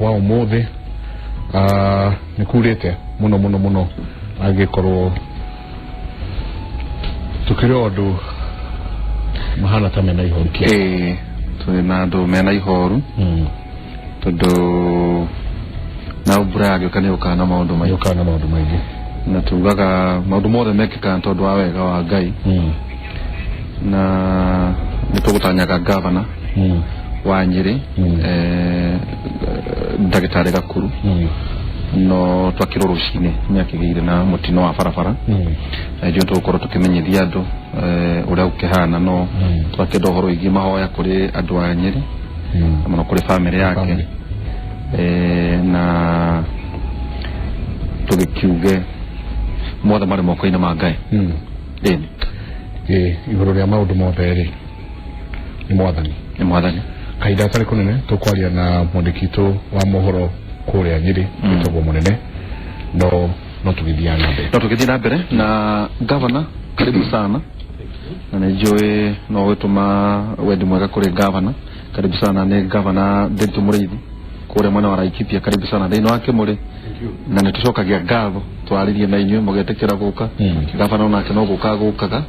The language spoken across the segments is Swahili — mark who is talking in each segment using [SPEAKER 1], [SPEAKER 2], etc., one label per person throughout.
[SPEAKER 1] wa umuthi nikurite muno agikorwo tukiro andu mahana ta mena ihoru
[SPEAKER 2] tuli na andu mena ihoru tondu na ubura agikane ukana maundu maingi na tugaga maundu mothe mekika tondu wa wega wa Ngai na nitugutanyaga gavana wa Nyeri Ndagitari Gakuru no twakiro rucine nyakigire na mutino wa barabara ndio tukorwo tukimenyithia andu uria ukihana no twakendo horo igi mahoya kuri andu a Nyeri muno kuri family yake na tugikiuge mothe mari moko-ini ma Ngai
[SPEAKER 1] iguru ria maundu mothe ri ni mwathani kaida tari kunene tukwaria na mwandikito wa mohoro kuria Nyeri gitogwo munene no tugithia mbere
[SPEAKER 2] na governor karibu sana na njoe no wetuma wendi mwega kuri governor karibu sana ne governor Ndintu Muriithi kuria mwana wa Laikipia karibu sana thini wake muri na nitucokagia ngatho twaririe na inyuĩ mugetekera guka governor onake no gukaga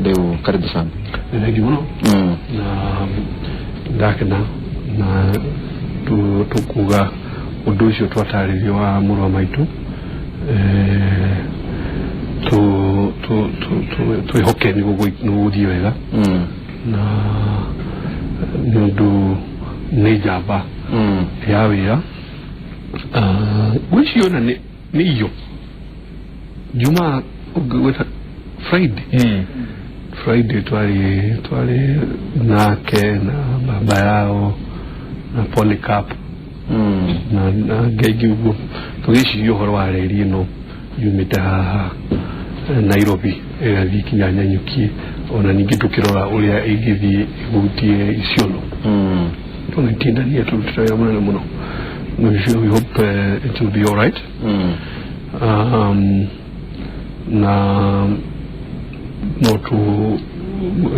[SPEAKER 2] riu karibu sana
[SPEAKER 3] ndio muno na ndakena na tukuga undu ucio twataririo wa muru wa maitu twihoke ni guthii wega na nundu ni njamba ya wira wicio na ni iyo juma ugweta Friday twari nake na baba yao na Polycarp na Ngegi uguo tugicirio horo wa reri no yumite haha Nairobi irathi kinya Nyanyuki ona ningi tukirora uria igithi gutie Isiolo tunitindania tutaya muno we hope it will be all right na no tu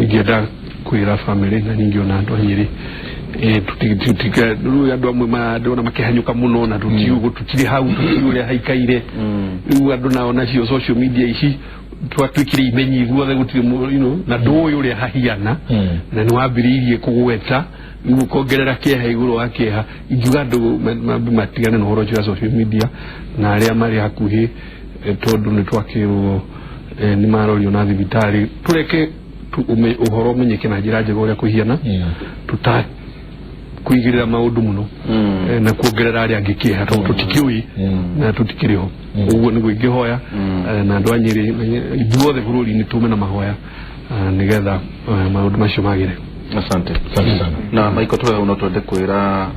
[SPEAKER 3] igeda kwira family na ningi ona andu Nyeri tutika ndu andu amwe madona makihanyuka muno na tutiugo tutiri hau tukiuria haikaire riu andu naona cio social media ici twatwikire imenyi guothe gutiri na nduyu uri hahiana na ni wambiriirie kugweta riu kongerera kieha iguru wa kieha injuga andu matigane no horo cia social media na aria mari hakuhi tondu ni twakirwo ni marorio na thibitari tureke uhoro menyeke na njira njega uria kuhiana tuta kuigirira maundu muno na kuongerera aria angikieha tondu tutikiui na tutikiriho uguo ni guingihoya na andu a Nyeri ithuothe bururi ni tume na mahoya nigetha maundu macio magire.
[SPEAKER 2] Asante sana na maiko twa uno twende kwira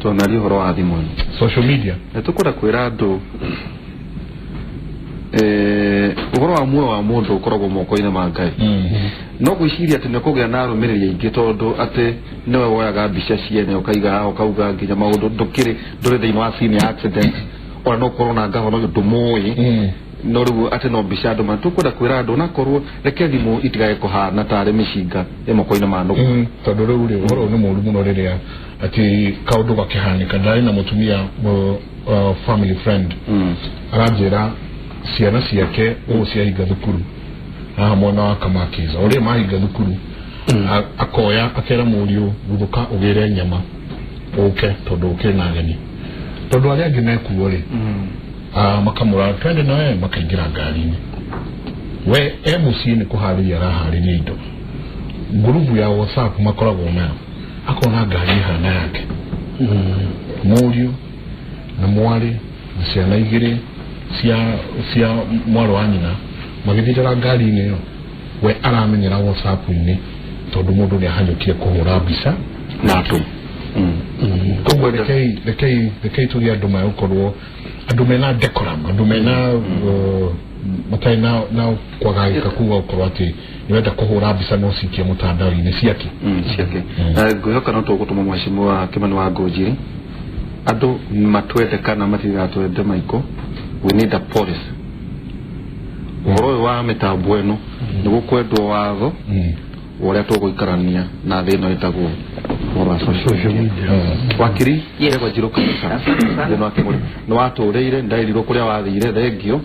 [SPEAKER 2] tonari horo wa thimu
[SPEAKER 1] social media
[SPEAKER 2] tukura kwira andu uhoro wa muo wa mundu ukoragwo moko-ini ma Ngai no gwiciria ati ne kugia na rumiriri ingi tondu ati niwe woyaga mbica ciene ukaiga ukauga nginya maundu ndukiri nduri thiini wa scene accident ona no korona ngavo no ndumui no riu ati no mbica andu matukura kwira andu na korwo reke thimu itigae kuhana tari mishinga moko-ini ma ndugu
[SPEAKER 1] tondu riu ri uhoro ni mundu muno riria ati kaundu gakihanika ndari na mutumia family friend aranjira ciana ciake ciahinga thukuru na mwana wa Kamakiza uri mahinga thukuru akoya akera muriu guthuka ugire nyama uke tondu ukiri na ageni tondu aria angĩ mekuo ri makamura twende nawe makaingira ngari-ini we muciĩ ni kuharĩria arahariria indo ngurubu ya WhatsApp makoragwo nayo akona ngari ihana yake muriu na mwari na ciana igĩrĩ cia mwaro wa nyina magithitira ngari-ini iyo we aramenyera WhatsApp-ini tondu mundu ni ahanyukie kuhura mbica
[SPEAKER 2] na atu
[SPEAKER 1] koguo rekei tugia andu magukorwo andu mena decorum andu mena matai na kwagagika kuga ukorwo ati niwenda kuhura mbica no cikie mutandao-ini ciake
[SPEAKER 2] ngwihoka no tugutuma mheshimiwa Kimani wa Ngũnjiri andu matwende kana matigatwende maiko we need a policy uhoro wa mitambo eno ni gukwendwo watho uria tuguikarania na thina itagwo social media wakiri yego jiro kabisa ndio wakimuri no watoreire ndairiro kuria wathire thengio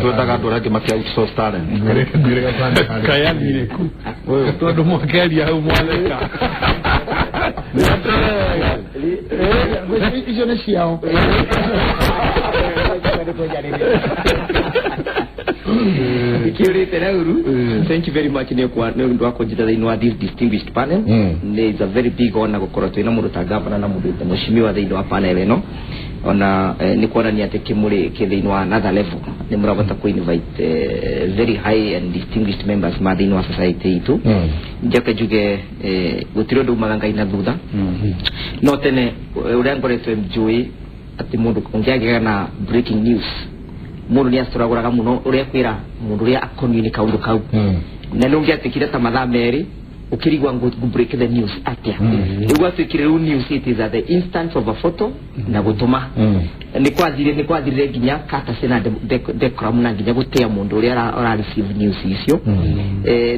[SPEAKER 2] twendaga andå arä angä makä outsource talent
[SPEAKER 3] kayamire ku tondå mokeria hau mwaneka icio nä ciao
[SPEAKER 4] Thank you very much ndu akonjita thiini wa this distinguished panel. It's a very big honor gukorwo twina mundu ta governor na mundu ta mushimiwa thiini wa panel ino ona ni kuonania ati kimuri kithiini wa another level ni murabota ku invite very high and distinguished members ma thiini wa society itu njake juge gutiro ndu magangai na thutha no tene uria ngoretwe mjui ati mundu ungiagira na breaking news mundu ni astoraguraga muno uria kwira mundu uria akonini kaundu kau na nungi atikire ta mathaa meri ukirigwa ngo break the news atia igwa tikire news it is at the instance of a photo na gutuma ni kwathire ginya kata sena de cram na ginya gutia mundu uria ara receive news icio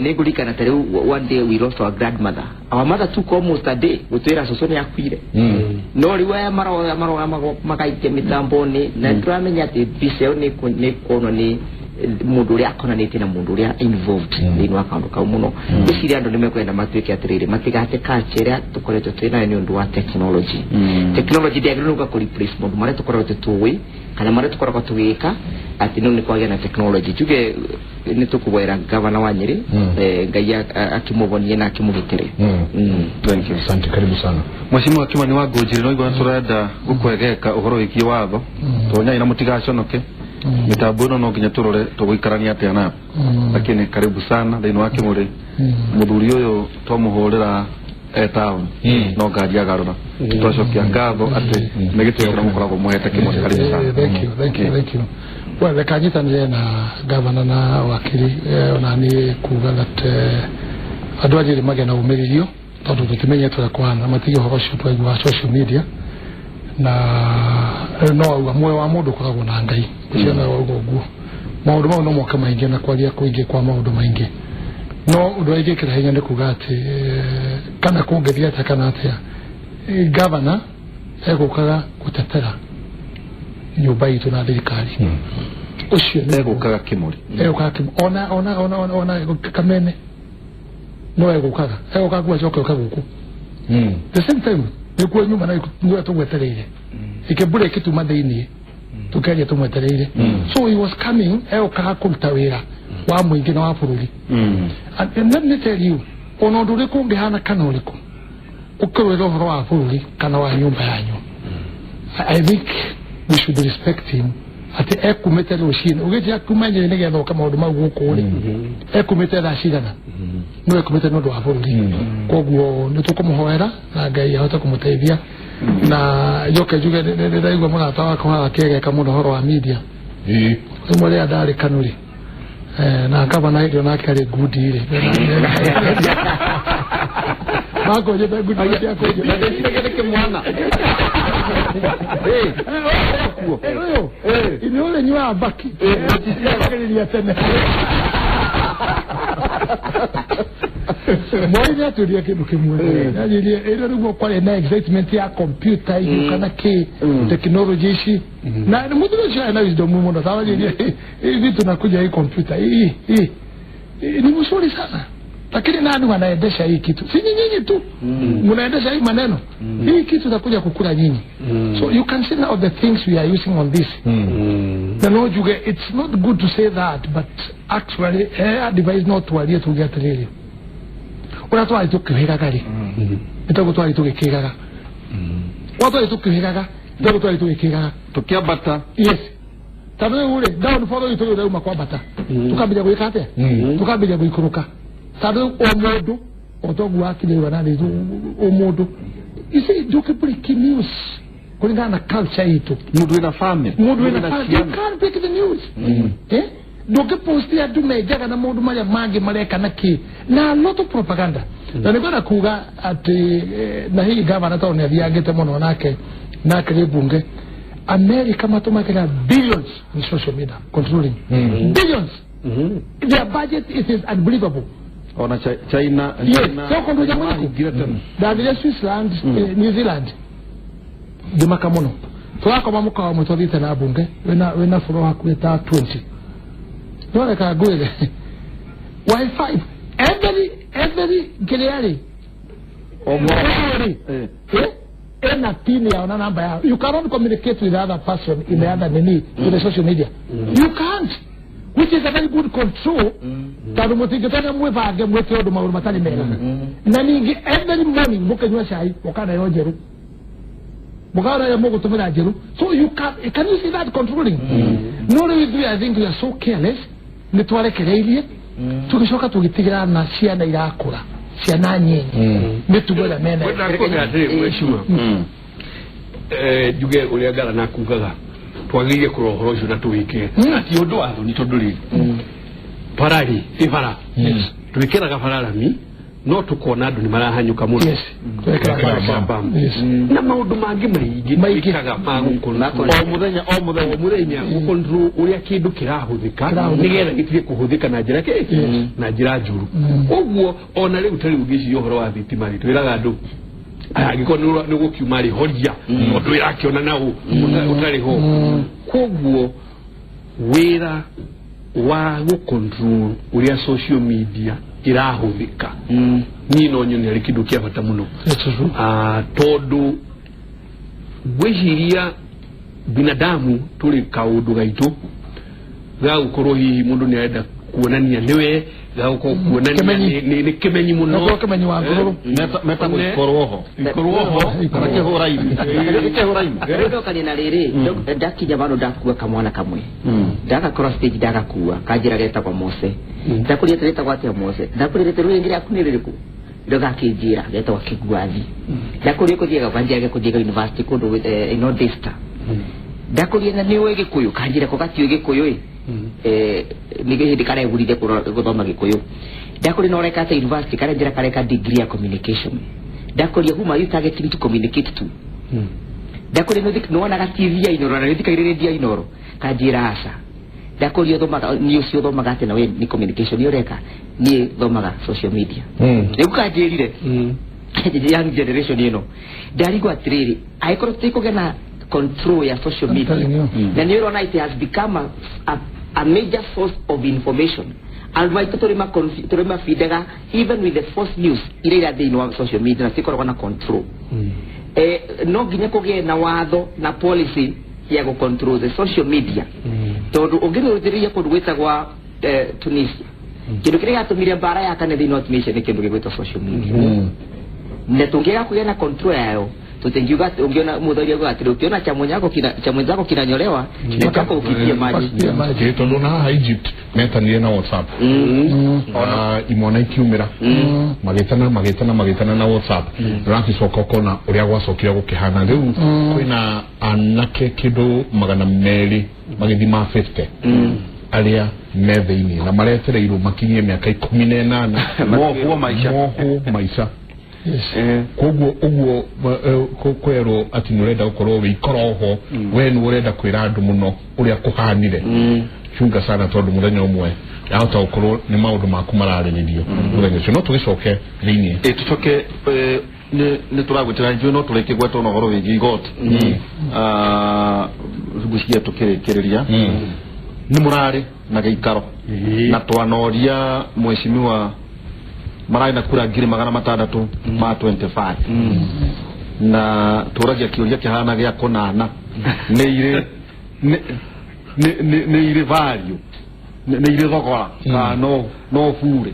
[SPEAKER 4] ni ngurikana tare one day we lost our grandmother. Our mother took almost a day gutwira sosoni yakwire no riwa maro magaite mitamboni na turamenya ati biseo ni kono ni mundu uria akonanite na mundu uria involved thini wa kaundu kau muno iciria andu nimekwenda matuike atiriri matigate culture tukoretwo twina ni undu wa technology technology ndiagiriruka ku replace mundu mara tukoretwo tuwi kana mara tukoragwo tugika ati no ni kwagĩa na technology tuge ni tukubwera gavana wa Nyeri ngai akimubonie na akimugitire.
[SPEAKER 2] Thank you, asante, karibu sana mheshimiwa Kimani wa Ngũnjiri. No igwa turenda gukwegeka uhoro wiki watho tonya ina mutigaconoke mitambo no nginya turore tuguikarania atia na lakini karibu sana thiini wa Kimuri muthuri uyu twamuhurira town no ngari agarura twacokia ngatho ati nigitwikira mukoragwo muhete Kimuri. Karibu sana.
[SPEAKER 3] Thank you. Well, the kanyitanire na governor na wakiri ona ni kuga that andu ajiri magena umiririo tondu tutimenyetwe kwana matigi horo cio wa social media na no mwe wa mundu koragwo na ngai ciana wa uguo maundu mau no moka maingi na kwaria kuingi kwa maundu maingi no undu aingi kira hinya ni kuga ati kana kungethia ta kana atia governor egukaga gutetera nyumba itu na thirikari ucio
[SPEAKER 2] egukaga Kimuri
[SPEAKER 3] ona kamene no egukaga gwa coke ukaguku the same time nikuwa nyuma na nikuwa tugwetereire ikebure kitu mathini tukaje tumwetereire so he was coming egukaga kuruta wira wa muingi na wa bururi and let me tell you ono ndure kungihana kana uriku ukirwira uhoro wa bururi kana wa nyumba yanyu. I think we should respect him ati ekumete rushine ugeje akumanye nege thoka maundu mau gukuri ekumete rashigana no ekumete no ndwa bururi koguo nitukumhoera na ngai ahota kumuteithia na yoke juge ndaigwa murata wako akegeka muno horo wa media umwe ya ndari kanuri na gavana ndio nake ari good ile bako je good yako je mwana ini ole nywa baki ya tena moja tulia kitu kimwe yaani ile ndio kwa na excitement ya computer hiyo kana ke technology shi na mtu anajua wisdom mumo sawa hivi tunakuja hii computer hii ni mzuri sana lakini nani wanaendesha hii kitu si nyinyi tu mnaendesha hii maneno hii kitu itakuja kukula nyinyi so you can see now the things we are using on this the Lord you get it's not good to say that but actually advice not to allie to get really unatoa itokihiga gari itakutoa itokihiga watu itokihiga ndio itokihiga
[SPEAKER 2] tukiabata
[SPEAKER 3] yes tabe ule down follow itokihiga kwa bata tukabija kuikate tukabija kuikuruka tabe omodo otogu akile wanani omodo isi dokipuri news kulingana na culture yetu
[SPEAKER 2] mudu ina family
[SPEAKER 3] you can't break the news doke posti ya tumejaga na mundu maya mangi mareka naki na a lot of propaganda na nigora kuga ati na hii gavana tawo ni abiagete muno nake bunge America matumakira billions in social media controlling billions their budget is unbelievable
[SPEAKER 2] ona China
[SPEAKER 5] so kondo jamani David Switzerland New Zealand de makamono twako mamuka wa mutolita na bunge wena furo hakuleta 20 none ka gwele wifi every geleari ena pin ya ona namba ya you cannot communicate with the other person in the other in the social media you can't, which is a very good control tadu mutigitana mwevage mweto do mauru matali mera na ningi every morning mukanywa chai wakana yojeru mugara ya mogo tumira jeru so you can you see that controlling no really I think we are so careless nitware kereirie tukishoka tugitigira na ciana irakura ciana nyingi nitugora mena
[SPEAKER 3] juge uliagala na kugaga twagige kurohorojo na tuwike ati odo ado nitoduri parari ifara tuwikira gafararami no tukona andu ni marahanyuka muno na maundu mangi maikaga magukuna o muthenya gukontrol uria kindu kirahuthika nigetha gitire kuhuthika na njira na njira njuru uguo ona riu tari ugici uhoro wa thitima ri twiraga andu agikorwo ni gukiuma ri horia undu irakiona nao utari ho koguo wira wa gukontrol uria social media irahuthika ni no nyoni ari kindu kia bata muno tondu gwihiria binadamu tuli kaundu gaitu ga gukorwo hihi mundu ni aenda kuonania niwe ga kuonania ni kimenyi muno
[SPEAKER 5] no kimenyi wa ngoro
[SPEAKER 2] meta gukoroho arake hora hivi
[SPEAKER 4] rero kanina riri ndakija bano ndakuwa kamwana kamwe ndaka cross stage ndaka kuwa kajira geta kwa Mose ndakuria tereta kwa tia Mose ndakuria teru ngira kuniririku ndoga kijira geta wa kigwathi ndakuria kujiga kwanjia kujiga university kundu inodista ndakuria na niwe gikuyu kanjira ko gatio gikuyu nige hindi kare buride guthoma gikuyu ndakuria no reka ta university kare njira kare ka degree ya communication ndakuria huma you targeting to communicate to ndakuria no na TV ya inoro na ndikaire dia inoro kanjira asa ndakuria thoma news thoma gate na we ni communication yo reka ni thoma social media nikukanjirire young generation ndarigo atiriri aikoro tiko gena control ya social media na ni rona it has become a major source of information and why torema feedega even with the false news ile ya de no social media na tiko na control no ginya koge na watho na policy ya go control the social media tondu ungire uthiria kundu gwitagwa Tunisia kindu kire gatumire bara ya Canada not mission kindu gigwitwa social media ne tungera kugena control yayo tutengiuga ungiona mudhoria gwa atiro ukiona cha mwenzako kinanyolewa nikako ukitie maji
[SPEAKER 1] tondu na Egypt metanire na WhatsApp imona ikiumira magitana na WhatsApp ranki sokokona uria gwacokira gukihana riu kwina anake kido magana meri magidi ma 50 alia metheini na maretereirwo makinyie miaka 18
[SPEAKER 2] mohu
[SPEAKER 1] maisha koguo kwero ati nurenda ukorwo wikoroho we ni urenda kwira andu muno uria kuhanire chunga sana tondu muthenya umwe yahota ukorwo ni maundu maku marariririo muthenya ucio no tugicoke thiini
[SPEAKER 2] tucoke ni turagwitira njwe no tureke gweto no horo wigi got gucikia tukirekereria ni murari na geikaro na twanoria mweshimiwa marai na kura ngiri magana matandatu ma 25 na turagia kioria kihana gya konana ne ire value ne ire thogora no fure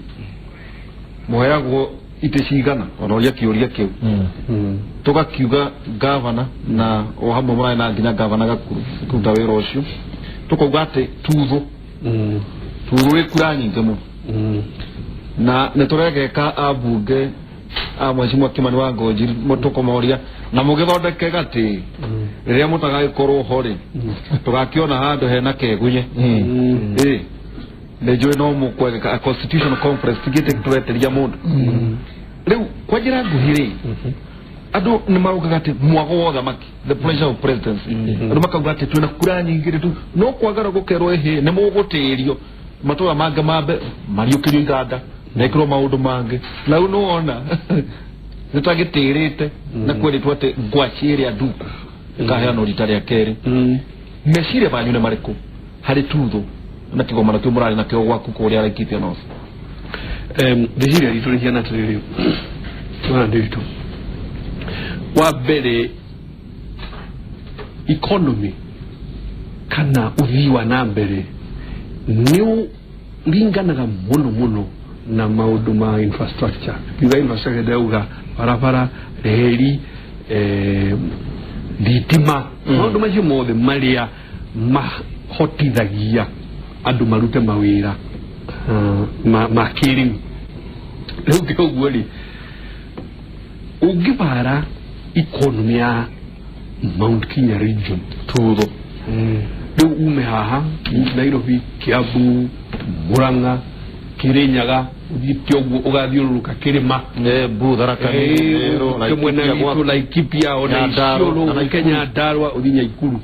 [SPEAKER 2] moyago itecigana onoria kioria kiu tugakiuga governor na o hamwe marai na nginya governor gakuru kuta wira ucio tukuga ati tuthu kura nyingi mu na netorega abunge mweshimwa Kimani wa Ngoji motoko moria na mugithondeke gati riria mutaga ikorwo hori tugakiona handu hena kegunye nejo no mukwega a constitutional conference tigite tweteria mundu riu kwa njira nguhiri adu ni mauga gati mwago wotha maki the pressure of presidency adu makauga ati twina kura nyingi tu no kwagara gukerwo ehe ni mugutirio matora manga mabe mariukirio iganda nekro maundu mange lau no ona nitagitirite na kweli twate gwachiri anduku ngahya no ritari akere mecire banyu ne mariko hari tuthu na kigomana kyo murari na kyo gwaku ko ria rakipia no
[SPEAKER 3] ndihira rituri hiana tiriri twana ndito wa bere economy kana uviwa na mbere niu linganaga muno na maundu ma infrastructure biga infrastructure dauga barabara reli thitima maundu macio mothe maria mahotithagia andu marute mawira makiriu riu kioguo ri ungibara economy ya Mount Kenya region tutho riu ume haha Nairobi Kiambu Murang'a Kirinyaga utioguo ugathiururuka kirima
[SPEAKER 2] Tharaka Nithi
[SPEAKER 3] na kimwena gitu Laikipia ona Isiolo Kenya Ndarwa uthinya Ikuru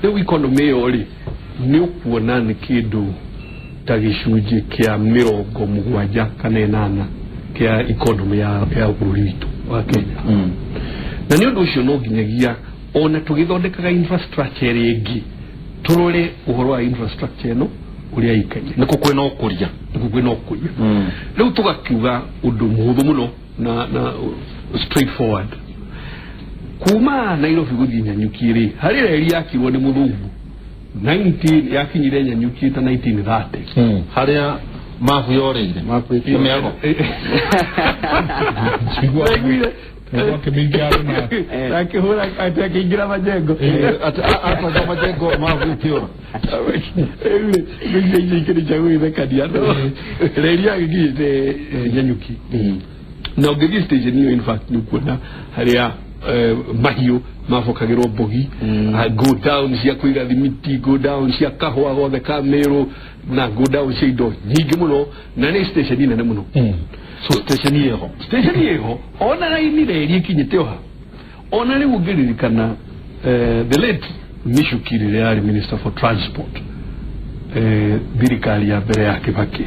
[SPEAKER 3] riu economy yo ri ni ukuona ni kindu ta gicunji kia 70 kana 8 kia economy ya bũrũri witũ wa Kenya na ni undu ucio no nginyagia ona tugithondekaga infrastructure ringi turore uhoro wa infrastructure no uria ikanye
[SPEAKER 2] niko kwena ukuria
[SPEAKER 3] riu tugakiuga undu muhuthu muno na straightforward kuma Nairobi guthii Nyanyuki ri hari reri yakirwo ni muthungu 19 yakinyire Nyanyuki ta 1930
[SPEAKER 2] haria mafu yoreire miago
[SPEAKER 1] Wake mingiaro na
[SPEAKER 3] akihura atakiingira majengo
[SPEAKER 2] ata majengo mafu kiora
[SPEAKER 3] ngi kiri chagu ile kadiano relia ngite Nyanyuki na ngigi station hiyo in fact ni kuona haria mahio mafokagirwo mbogi go down cia kuiga thimiti go down cia kahwa gothe kamero na go down cia indo nyingi muno na ni station ine muno
[SPEAKER 2] so station yeho
[SPEAKER 3] ona na ini reri ikinyite oha ona ni ugiririkana the late Mishukiri Leari Minister for Transport birikali ya mbere ya Kibaki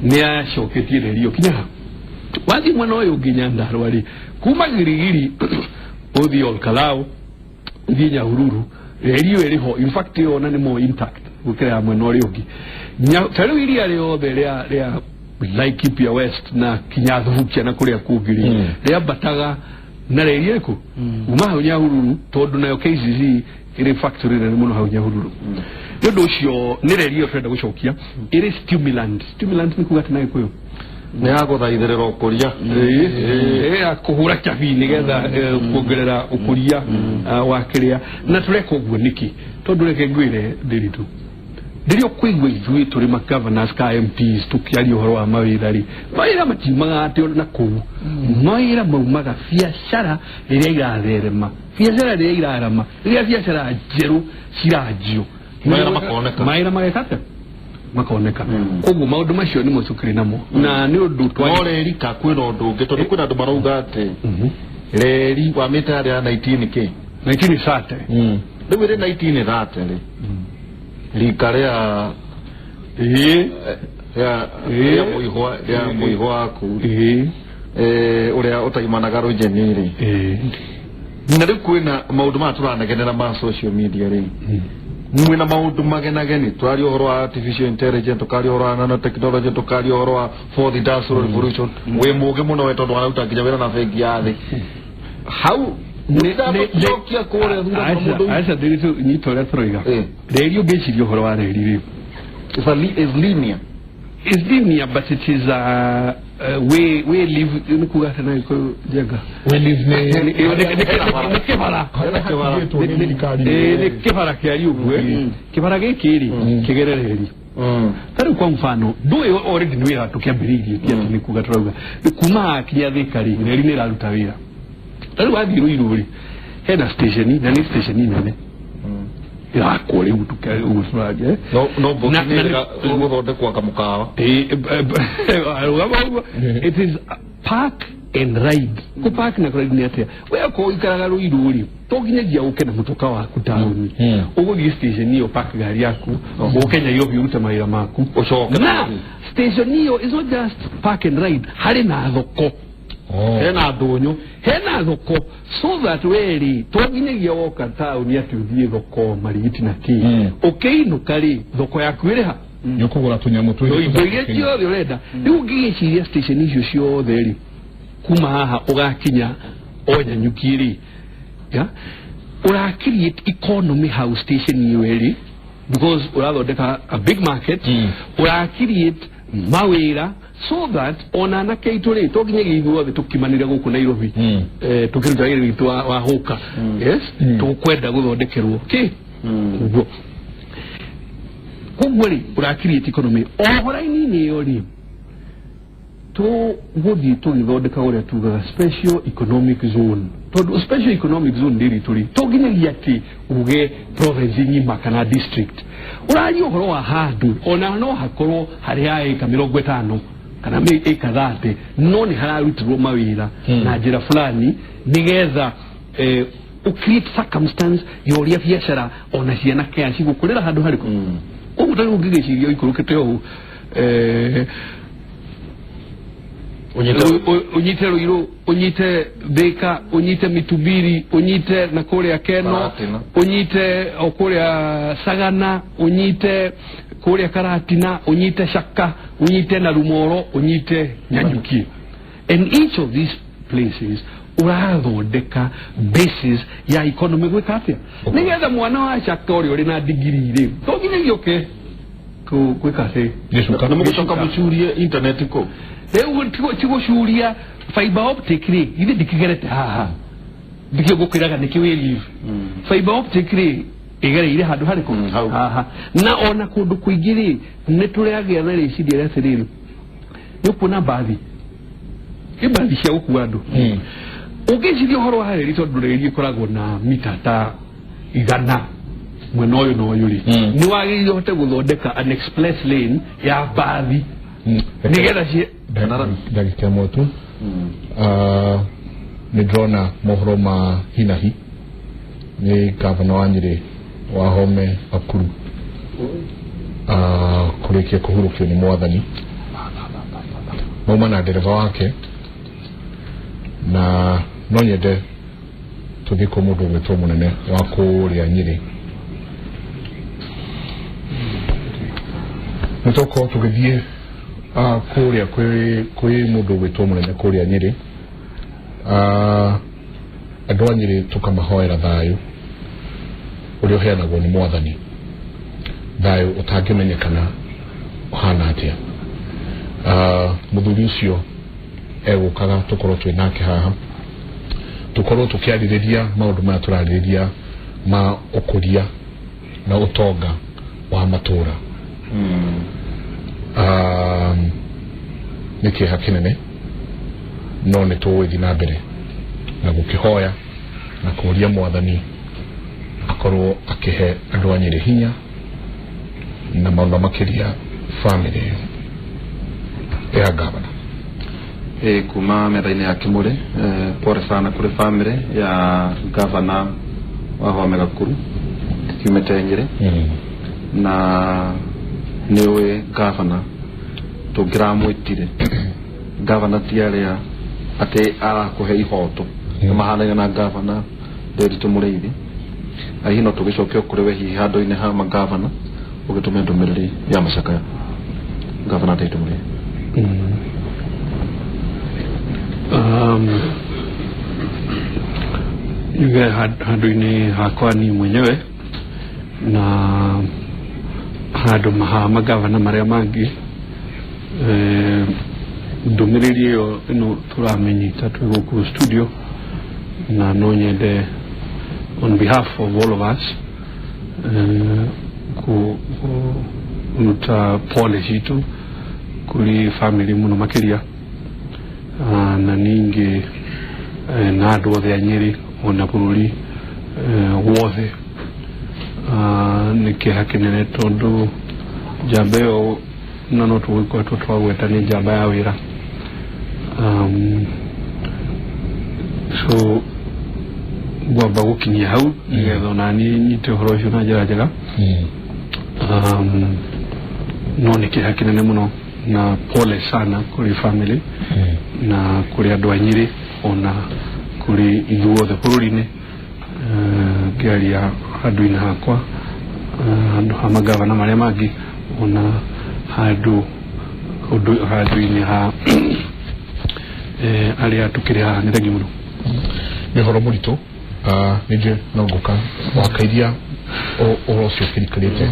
[SPEAKER 3] ni acoketie reri okinya wathi mwana uyu nginya Ndarwa ri kuma girigiri uthi Olkalau uthi Nyahururu reri iriho in fact ona ni more intact gukira mwena uri ungi tariu iria riothe ria Laikipia West na Kinyathukia na kuria kungiri ria bataga na reri iriku uma hau Nyahururu tondu nayo KCC iri factory na muno hau Nyahururu ndu ucio ni reri iyo twenda gucokia iri stimulant ni kuga tena ikuyo
[SPEAKER 2] ni aguthaithirira ukuria
[SPEAKER 3] akuhura kabi nigetha kuongerera ukuria wa kiria na tureka uguo niki tondu reke ngwire ndiritu ndirio kwigwa ithui turi ma governors ka MPs tukiaria uhoro wa mawithari mawira matimaga ati na kuu mawira maumaga biacara iria iratherema biacara iria irarama iria biacara njeru cirajio mawira magekate makoneka koguo maundu macio ni mucukiri namo na ni undu
[SPEAKER 2] twareri ka kwira undu ungi tondu kwina andu marauga ati reri wa mitari ya 19k
[SPEAKER 3] 1930
[SPEAKER 2] riu iri 1930 ri likaria muihwa aku uria utaimanaga rujeni ri na riu kwina maundu ma turanagenera ma social media ri mwina maundu magenageni twari uhoro wa artificial intelligence tukari uhoro wa nanotechnology tukari uhoro wa fourth industrial revolution we muge muno we tondu wanauta nginya wira na bengi ya thi hau Jokia kore
[SPEAKER 3] aisa diritu nyitora troiga radio gecirio horo wa reri
[SPEAKER 2] is linear
[SPEAKER 3] but it is we live nikuga tena iko jenga
[SPEAKER 1] we live
[SPEAKER 3] ne kibara kia yugwe kibara gikiri kigerereri tari kwa mfano duwe already ni wira tukiambiririe kia nikuga troiga kuma kia thikari reri ni raruta wira tari wathiru iruri hena station na ni station nene ya kore utukari usuraje
[SPEAKER 2] no bokinira uthonde kwa kamukawa
[SPEAKER 3] it is park and ride ku park na ride ni atia we ko ikaraga ruiruri to ginyagia uke na mutoka waku tauni ugo gi station yo park gari yaku ukenya yo biuta maira maku na station yo is not just park and ride hari na thoko hena donyo hena thoko so that really to ginyagia woka tauni ati uthie thoko marigiti na ki no kali thoko yaku ire ha
[SPEAKER 1] yokugura tunyamu tu
[SPEAKER 3] yo reda riu ngigiciria station icio ciothe ri kuma haha ugakinya onya nyukiri ya ura create economy house station yeri because urathondeka a big market ura create mawira so that ona na keitore to ginyegi ithuothe tukimanira guku Nairobi tukiruta iri itu wa hoka yes tukwenda guthondekerwo ki ugo kugweri ura create economy ohora-ini ni yori to gudi to githondeka uria tugaga special economic zone to special economic zone ndiri turi to ginyagia ati uge province nyima kana district urari uhoro wa handu ona no hakorwo hari eka 50 kana eka 30 no ni hararutirwo mawira na njira fulani nigetha create circumstance yoria biashara ona ciana kia cigukurira handu hariko umutari ungigicirio ikurukite ho unyite Ruiru unyite Thika unyite Mitubiri unyite na kule Keno unyite okule Sagana unyite kule Karatina unyite Shaka unyite na Rumoro unyite Nyanyuki and each of these places urathondeka basis ya economy gwikatia nigetha mwana wa Shaka uri na degree ri to ginyagia gwikate
[SPEAKER 2] na mugucoka mucurie internet ko
[SPEAKER 3] tigo shuria fiber optic ri ide dikigerete haha dikio gukiraga nikiwiri fiber optic ri igere ire handu hariko haha na ona kundu kuingiri nitureagia na ricidi ya siriri yukuna baadhi ibathi cia gukua andu ugicirio horo wa hariri tondu riri koragwo na mita ta 100 mwena uyu no yuri ni wagiririo hote guthondeka an express lane ya baadhi nigetha cie
[SPEAKER 1] ndagika motu ni drona mohoro ma hinahi ni gavana wa Nyeri wa Home Akuru kurikia kuhurukio ni mwathani mauma na dereva wake na no nyende tuthiko mundu gwitwo munene wa kuria Nyeri nitoko tugithie kuria kwi mundu gwitwo munene kuria Nyeri andu a Nyeri tukamahoera thayu uria uheanagwo ni mwathani thayu utangimenyekana uhana atia muthuri ucio egukaga tukorwo twinake haha tukorwo tukiaririria maundu maya turaririria ma ukuria na utonga wa matura niki hakinene no ni tuwithi na mbere na gukihoya na kuria mwathani akorwo akihe andu a Nyeri hinya na maundu makiria family ya gavana
[SPEAKER 2] kuma mera-ini ya Kimure pore sana kuri family ya gavana wa Home Gakuru kiumete Nyeri na niwe gavana tugiramwitire gavana tiaria ate arakuhe ihoto mahana na gavana Nderitu Mureithi ahino tugicokio kuri we hi handu-ini ha magavana ugitume ndumiriri ya macakaya gavana Nderitu Mureithi
[SPEAKER 3] yuge handu-ini hakwa ni mwenyewe na handu maha magavana maria mangi ndumiriri iyo ino turamenyita twi guku studio na no nyende on behalf of all of us kunuta pole citu kuri family muno makiria na ningi na andu othe a Nyeri ona bururi wothe niki hakinene tondu njamba iyo na no tugikwa twagweta ni njamba ya wira so gwamba gukinyia hau nigetha nani nyite horo ucio na njira njega no nä kä ha kä nene må no na pole sana kuri family na kuri andu a Nyeri ona kuri ithuothe bũrũri-inĩ ngĩaria handũ-inĩ hakwa handũ ha magavana marĩa mangĩ ona handũ-inĩ ha arĩa tũkĩrĩ haha nĩ thengiũ mũno
[SPEAKER 1] nĩ horo mũritũ ningĩ no ngũka wakairia ũhoro ũcio ũkĩrikanĩte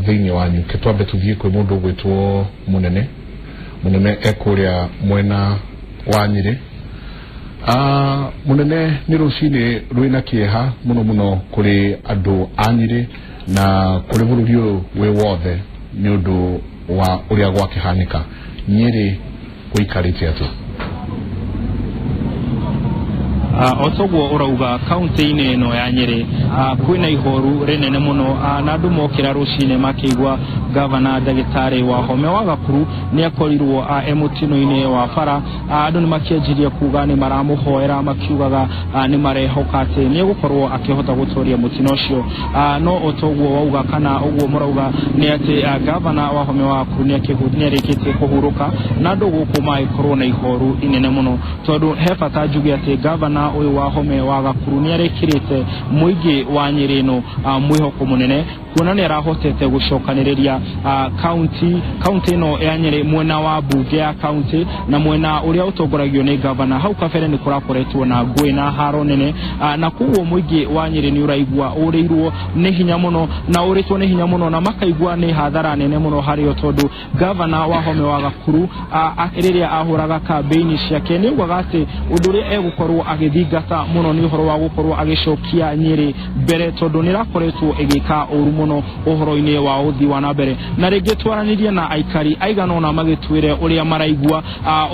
[SPEAKER 1] thĩinĩ wanyu ke twambe tũthiĩ kwĩ mũndũ ũgwĩtwo mũnene ekũrĩa mwena wa Nyeri mũnene nĩ rũcinĩ rwĩna kĩeha mũno mũno kũrĩ andũ a Nyeri na kũrĩ bũrũri ũyũ wĩ wothe nĩ ũndũ wa ũrĩa gwakĩhanĩka Nyeri gũikarĩte atĩa
[SPEAKER 6] otoguo urauga kaunti-inĩ ĩno ya Nyeri kwĩna ihoru rinene muno na andũ mokĩra rũcinĩ makĩigua gavana ndagĩtarĩ Wahome wa Gakuru nĩ akorirwo mũtino-inĩ wa bara andũ nĩ makĩanjirie kuga nĩ maramũhoera makiugaga nĩ marehoka atĩ nĩ gũkorwo akĩhota gũtũria mũtino ũcio no otoguo wauga kana ũguo mũrauga nĩ atĩ gavana Wahome wa Gakuru nĩ arĩkĩtie kũhurũka na andũ gũkũ magĩkorwo na ihoru inene mũno tondũ he bata njuge atĩ gavana uyu Wahome wa Gakuru nĩ arĩkĩrĩte mũingĩ wa Nyeri ĩno mwĩhoko mũnene kuona nĩ arahotete gũcokanĩrĩria kaunti ĩno ya Nyeri mwena wa bunge ya kaunti na mwena ũrĩa ũtongoragio nĩ gavana hau kabere nĩ kũrakoretwo na ngũĩ na haro nene na kuo mũingĩ wa Nyeri nĩ ũraigua ũrĩirwo nĩ hinya mũno na ũrĩtwo nĩ hinya mũno na makaigua nĩ hathara nene mũno harĩ o tondũ gavana Wahome wa Gakuru rĩrĩa ahũraga kambĩini ciake nĩ ugaga atĩ ũndũ ũrĩa egũkorwo agĩthingata mũno nĩ ũhoro wa gũkorwo agĩcokia Nyeri mbere tondũ nĩ rakoretwo ĩgĩka ũru mũno ũhoro-inĩ wa ũthii wa na mbere na rĩngĩ twaranĩrie na aikari aigana ona magĩtwĩre ũrĩa maraigua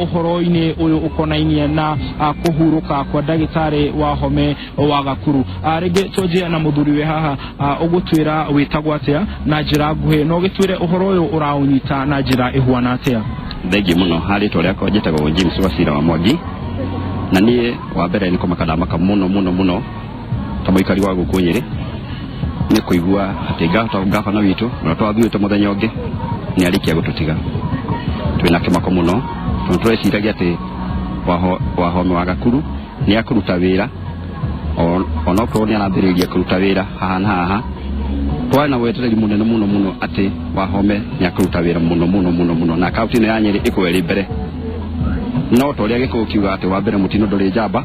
[SPEAKER 6] ũhoro-inĩ ũyũ ũkonainie na kũhurũka kwa ndagĩtarĩ Wahome wa Gakuru rĩngĩ tũnjie na mũthuri we haha ũgũtwĩra wĩtagwo atĩa na njĩra nguhĩ no gĩtwĩre ũhoro ũyũ ũraũnyita na njĩra ĩhuana atĩa
[SPEAKER 7] thengiũ mũno harĩ tũrĩa kwa njĩtagwo James Wacira wa Mwangi na niĩ wa mbere nĩ kũmakadamaka mũno ta mũikari wa gũkũ Nyeri nĩ kũigua atĩ gavana witũ na twathuĩte mũthenya ũngĩ nĩ arĩkia gũtũtiga twĩna kĩmako mũno tondũ tweciragia atĩ Wahome wa Gakuru nĩ akũruta wĩra ona okorwo nĩ arambĩrĩria kũruta wĩra haha na haha twarĩ na wetereri mũnene mũno atĩ Wahome nĩ akũruta wĩra mũno na kaunti ĩno ya Nyeri ĩkorwo ĩrĩ mbere no torĩa gĩkũũ kiuga atĩ wa mbere mũtino ndũrĩ njamba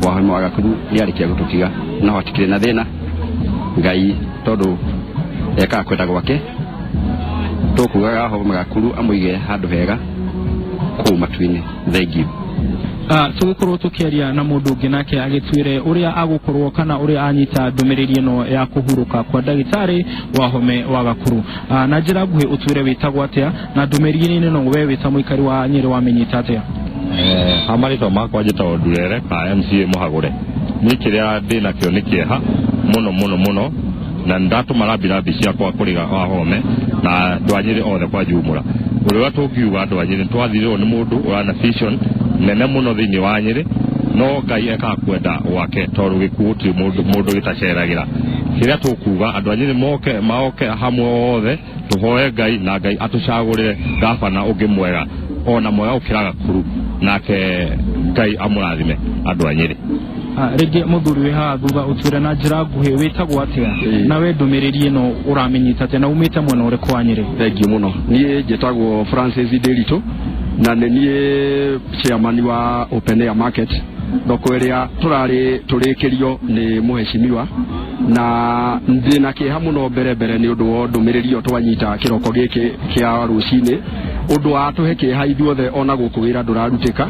[SPEAKER 7] Wahome wa Gakuru nĩ arĩkia gũtũtiga no hatikĩrĩ na thĩna Ngai tondũ ekaga kwenda gwake tũkugaga Wahome wa Gakuru amũige handũ hega kũu matu-inĩ thengiũ
[SPEAKER 6] tũgĩkorwo tũkĩaria na mũndũ ũngĩ nake agĩtwĩre ũrĩa agũkorwo kana ũrĩa anyita ndũmĩrĩri ĩno ya kũhurũka kwa ndagĩtarĩ Wahome wa Gakuru na njĩra nguhĩ ũtwĩre wĩtagwo atĩa na ndũmĩrĩri ĩno we wĩta mũikari wa Nyeri wamĩnyita atĩa
[SPEAKER 8] amarĩtwa makwa njĩtagwo Ndurere ka MCA Mũhagũre niĩ kĩrĩa ndĩnakĩo nĩ kĩeha mũno na ndatũma rambirambi ciakwa kũrĩga Wahome na andũ a Nyeri othe kwa jumla ũrĩa tũngiuga andũ a Nyeri twathirĩrwo nĩ mũndũ ũrana vision nene mũno thĩinĩ wa Nyeri no Ngai ekaga kwenda gwake tondũ gĩkuũ ti mũndũ gĩtaceragĩra kĩrĩa tũkuga andũ a Nyeri moke hamwe othe tũhoe Ngai na Ngai atũcagũrĩre gavana ũngĩ mwega ona mwega gũkĩra Gakuru nake Ngai amũrathime andũ a Nyeri
[SPEAKER 6] rĩngĩ mũthuri we haha thutha ũtwĩre na njĩra nguhĩ wĩtagwo atĩa na we ndũmĩrĩri ĩno ũramĩnyita atĩa na umĩte mwena ũrĩkũ wa Nyeri
[SPEAKER 2] thengiũ mũno niĩ njĩtagwo Francis Ndĩritũ na nĩ niĩ chairman wa Open Air Market thoko ĩrĩa tũrĩkĩrio nĩ mũheshimiwa na ndĩna kĩeha mũno mbere nĩ ũndũ wa ndũmĩrĩri ĩyo twanyita kĩroko gĩkĩ kĩa rũcinĩ ũndũ wa tũhe kĩeha ithuothe ona gũkũ wĩra ndũrarutĩka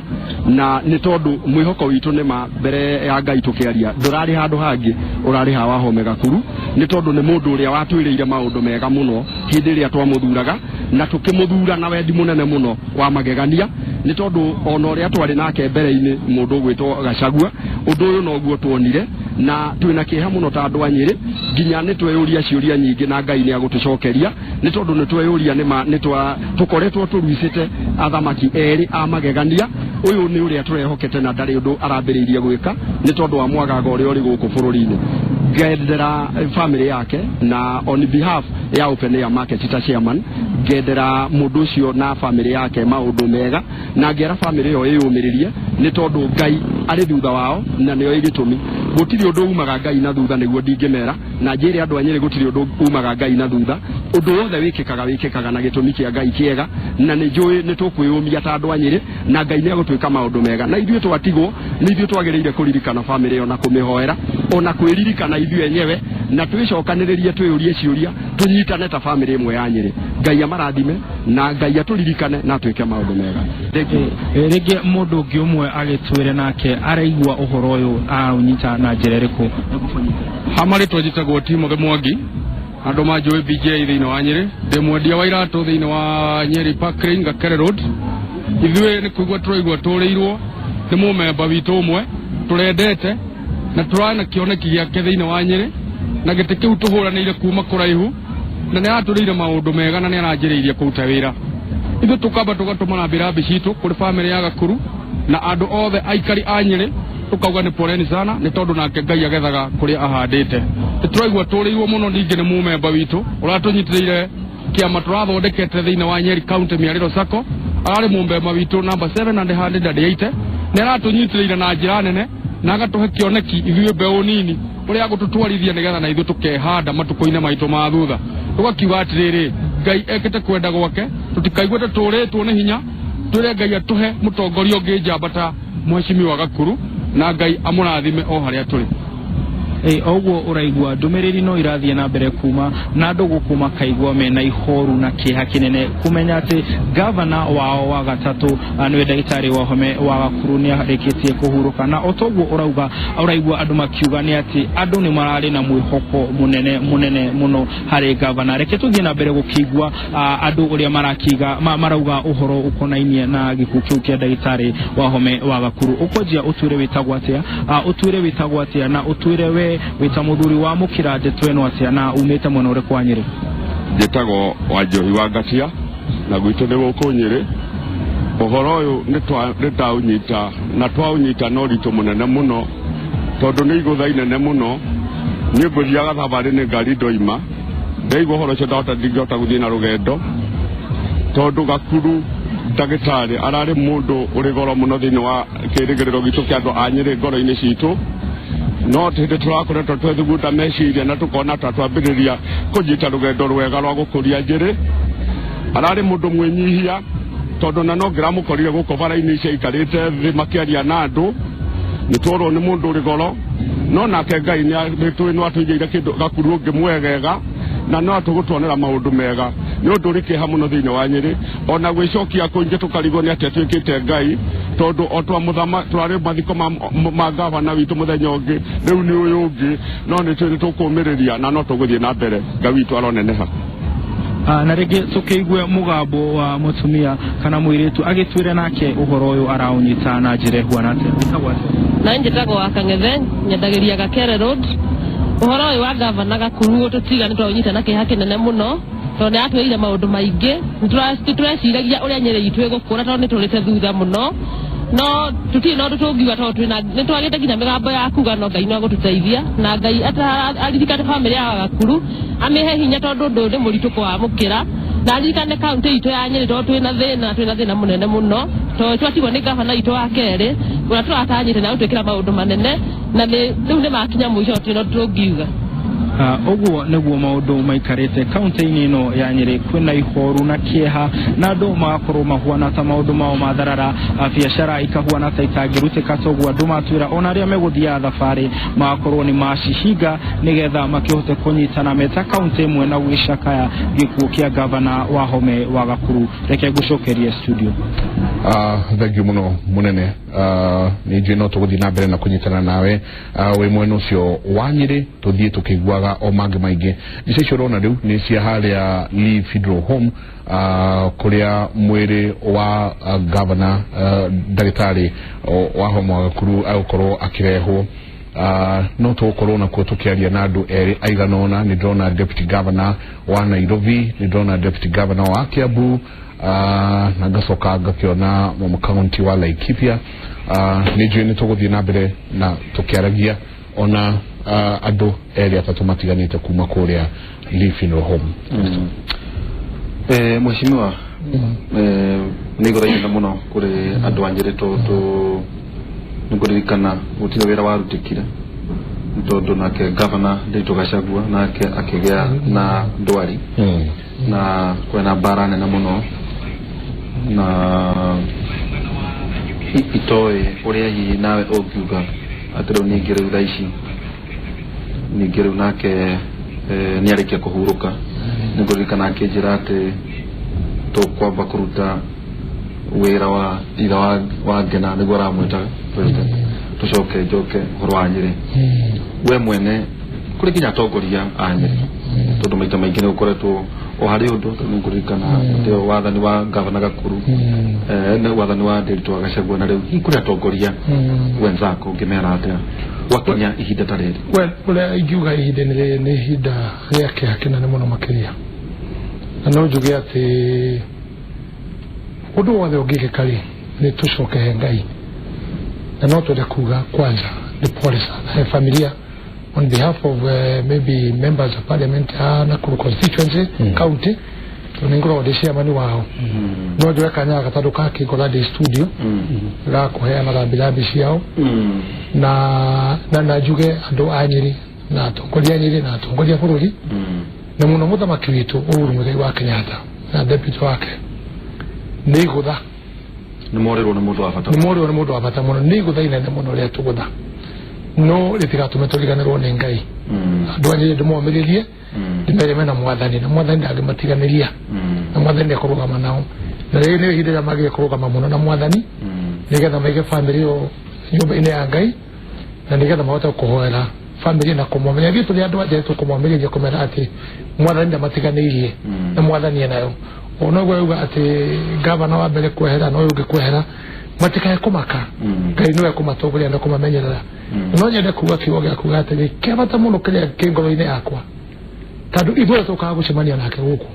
[SPEAKER 2] na nĩ tondũ mwĩhoko witũ nĩ ma mbere ya Ngai tũkĩaria ndũrarĩ handũ hangĩ ũrarĩ ha Wahome Gakuru nĩ tondũ nĩ mũndũ ũrĩa watwĩrĩire maũndũ mega mũno hĩndĩ ĩrĩa twamũthuraga na tũkĩmũthura na wendi mũnene mũno wa magegania nĩ tondũ ona ũrĩa twarĩ nake mbere-inĩ mũndũ ũgwĩtwo Gachagua ũndũ ũyũ noguo tuonire na twĩna kĩeha mũno ta andũ a Nyeri nginya nĩ tweyũria ciũria nyingĩ na Ngai nĩ agũtũcokeria nĩ tondũ nĩ tweyũria nĩ tũkoretwo tũruicĩte athamaki erĩ a magegania
[SPEAKER 3] uyu ni uria turehokete na ndari undu arambiriirie gwika ni tondu wa mwagaga uria uri guku bururi-ini ngendera family yake na on behalf ya Open Air Market ta chairman ngendera mundu ucio na family yake maundu mega na ngera family yo yumiririe ni tondu Ngai ari thutha wao na niyo igitumi gutiri undu umaga Ngai na thutha niguo ndingimera na njire andu anyire gutiri undu umaga Ngai na thutha undu wothe wikikaga na gitumi kia Ngai kiega na ni njui ni tukwiyumia ta andu anyire na Ngai ni agutwika maundu mega na ithuĩ twatigwo ni ithuĩ twagĩrĩire kuririkana family yo na kumihoera ona kwiririkana ithuĩ enyewe na twicokanĩrĩrie twĩurie ciuria tunyitane ta family imwe ya Nyĩrĩ Ngai amarathime na Ngai atũririkane na twĩke maundu mega
[SPEAKER 6] rĩngĩ mũndũ ũngĩ ũmwe agĩtwĩre nake araigua ũhoro ũyũ araunyita na njĩra ĩrĩkũ
[SPEAKER 3] hamari twajitagwo Timothy Mwangi andu manjũĩ BJ thĩinĩ wa Nyĩrĩ ndĩ mwendia wa iratũ thĩinĩ wa Nyĩrĩ Parkring Gakere Road ithuĩ nĩ kũigua tũraigua tũrĩirwo nĩ mũmemba witũ ũmwe tũrendete na tũrana kĩoneki gĩake thĩinĩ wa Nyĩrĩ na gĩtĩ kĩu tũhũranĩire kuma kũraihu na nĩ atũrĩire maũndũ mega na nĩ aranjĩrĩirie kũruta wĩra ithuĩ tũkamba tũgatũmana birambi citũ kũrĩ family ya Gakuru na andũ othe aikari a Nyĩrĩ tukauga ni poleni sana ni tondu nake Ngai agethaga kuria ahandite turaigua turiirwo muno ningi ni mumemba witu uratunyitiriire kiama turathondekete thiine wa Nyeri County Miariro Sacco ari mumemba witu number 780 ni aratunyitiriire na njira nene na agatuhe kioneki ithuĩ mbeũ nini uria agututwarithia nigetha na ithuĩ tukehanda matuko-inĩ maitũ ma thutha tugakiuga atiriri Ngai ekete kwenda gwake tutikaigwete turitwo ni hinya twire Ngai atuhe mutongoria ungi njambata Mheshimiwa Gakuru na Ngai amurathime o haria turi
[SPEAKER 6] oguo uraigua ndumiriri no irathie na mbere kuma na andu gukuma kaigwa mena ihoru na kiha kinene kumenya ati governor wao wa gatatu niwe ndagitari wa home wa Gakuru ni arikitie kuhuruka na otoguo uraigua andu makiuga ni ati andu ni marari na mwihoko munene muno hari governor reke tuthie na mbere gukigwa andu uria marakiga marauga uhoro ukonainie na gikuũ kiu kia ndagitari wa home wa Gakuru ukojia utwire witagwo atia na utwire we wita muthuri wa mukira ndetweno atia na umete mwena uri kwa Nyĩrĩ
[SPEAKER 9] njĩtagwo Wanjohi wa Ngacia na gwitũ nĩ gũkũ Nyĩrĩ ũhoro ũyũ nĩ twaũnyita na twaũnyita na ũritũ mũnene mũno tondũ nĩ igũtha inene mũno niĩ ngũthiaga thabarĩ nĩ ngari ndoima ndaigua ũhoro ũcio ndingĩhota gũthiĩ na rũgendo tondũ Gakuru ndagĩtarĩ ararĩ mũndũ ũrĩ goro mũno thĩinĩ wa kĩrĩgĩrĩro gitũ kĩa andũ a Nyĩrĩ ngoro-inĩ citũ no tĩndĩ tũrakoretwo twethuguta meciria na tũkona twambĩrĩria kũnyita rũgendo rwega rwa gũkũria Nyĩrĩ ararĩ mũndũ mwĩnyihia tondũ na no ngĩramũkorire gũkũ bara-inĩ icio aikarĩte thĩ makĩaria na andũ nĩ twerwo nĩ mũndũ ũrĩ goro no nake Ngai nĩ atũigĩire kĩndũ Gakuru ũngĩ mwegega na no atũgũtuonera maũndũ mega nĩ ũndũ ũrĩ kĩeha mũno thĩinĩ wa Nyĩrĩ ona gwĩcokia kũingĩ tũkarigwo nĩ atĩa twĩkĩte Ngai tondu o twarĩ mathiko ma gavana witũ mũthenya ũngĩ rĩu nĩ ũyũ ũngĩ no nĩ tũkũmĩrĩria na no tũgũthiĩ na mbere Ngai witũ aroneneha
[SPEAKER 6] na rĩngĩ tũkĩigue mũgambo wa mũtumia kana mũirĩtu agĩtwĩre nake ũhoro ũyũ araunyita na njĩra ĩhuana atĩa
[SPEAKER 10] na njĩtagwo Akang'ethe nyendagĩria Gakere Road ũhoro ũyũ wa gavana Gakuru tũtiga nĩ twaũnyita na kĩeha kĩnene mũno tondũ nĩ atwĩrire maũndũ maingĩ tũreciragia ũrĩa Nyĩrĩ itũ ĩgũkũra tondũ nĩ tũrĩte thutha mũno no tuti no tutungiwa tondũ nĩ twagĩte nginya mĩgambo ya kuga no Ngai no agũtũteithia na Ngai aririkane family ya Gakuru amĩhe hinya tondũ ũndũ nĩ mũritũ kwamũkĩra na aririkane kaunti itũ ya Nyĩrĩ tondũ twĩna thĩna mũnene mũno tondũ twatigwo nĩ gavana itũ wa kerĩ ũrĩa tũratanyĩte na gũtwĩkĩra maũndũ manene na rĩu nĩ makinya mũico tũno tũngiuga
[SPEAKER 6] oguo nĩguo maũndũ maikarĩte kaunti-inĩ ĩno ya Nyĩrĩ kwĩna ihoru na kĩeha na andũ magakorwo mahuana ta maũndũ mao mathararaa biacara ikahuana ta itangĩrutĩka toguo andũ matwĩra ona arĩa megũthiaga thabarĩ magakorwo nĩ macihinga nĩgetha makĩhote kũnyitana meta kaunti ĩmwe na gũgĩcakaya gĩkuũ kĩa gavana wa home wa Gakuru reke ngũcokerie studio
[SPEAKER 1] thank you muno munene nĩ no tũgũthiĩ na mbere na kũnyitana nawe wĩ mwena ũcio wa Nyĩrĩ tũthiĩ tũkĩiguaga o mangĩ maingĩ icio icio ũrona rĩu nĩ cia harĩa Lee Funeral Home kũrĩa mwĩrĩ wa gavana ndagĩtarĩ wa home wa Gakuru agũkorwo akĩrehwo no tũgũkorwo nakuo tũkĩaria na andũ erĩ aigana ũna nĩ ndĩrona deputy governor wa Nairobi nĩ ndĩrona deputy governor wa Kiambu na gacoka ngakiona mu county wa Laikipia ni njui ni tuguthie na mbere na tukiaragia ona andu eri atatu matiganite kuma kuria Lee Funeral Home.
[SPEAKER 2] Mheshimiwa nigothaina muno kuri andu anyire tondu niguririkana gutire wira warutikire tondu nake governor Nderitu Gachagua nake akigea na ndwari na kwena bara nene muno na itoe uria hi nawe ukiuga atiro ningire uraishi ningire nake niarikia kuhuruka niguririkana akijira ati tukwamba kuruta wira wa ira wa ngena niguo aramwita president tucoke njoke horo wa Nyeri we mwene kuri kinya tongoria a Nyeri tondu maita maingi ni ukoretwo o hari undu niguririkana teo wathani wa gavana Gakuru na wathani wa Nderitu Gachagua na riu hi kuri atongoria wenzako ngimera atia wakinya ihinda ta riri
[SPEAKER 5] kule igiuga ihinda ni ihinda riake hakina ni muno makiria na no njuge ati undu wothe ungikikari ni tucoke he Ngai na no twende kuga kwanza the police familia on behalf of maybe members of parliament Nakuru constituency county tuningoro odeshia mani wao no njuge kanya gataduka kikola de studio la kuheana rambirambi ciao na njuge andu a Nyeri na atongoria Nyeri na atongoria bururi na muno muthamaki witu Uhuru Muigai wa Kenyatta na deputy wake ni gutha
[SPEAKER 2] ni morero na mundu wa bata
[SPEAKER 5] muno ni gutha inene muno ria tugutha no ritigatume turiganirwo ni Ngai andu anyi ndimomiririe ndimereme na mwathani ndagimatiganiria na mwathani akorugama nao na rĩu nĩ ihinda rĩa magĩrĩire kũrũgama mũno na mwathani nigetha maige family yo nyũmba-inĩ ya Ngai na nigetha mahote kũhoera family na kũmomenya ithuĩ tũrĩ andũ aje tũkũmomĩrĩria kũmera atĩ mwathani ndamatiganĩirie na mwathani enayo ona gwe uga ati gavana wa mbere kwehera no uge kwehera matikae kumaka Ngai niwe kumatongoria na kumamenyerera no nyende kuga kiwoga kuga ati kebata muno kiria kingoro-ini yakwa tondu ithuĩ tũkaga gũcemania nake gũkũ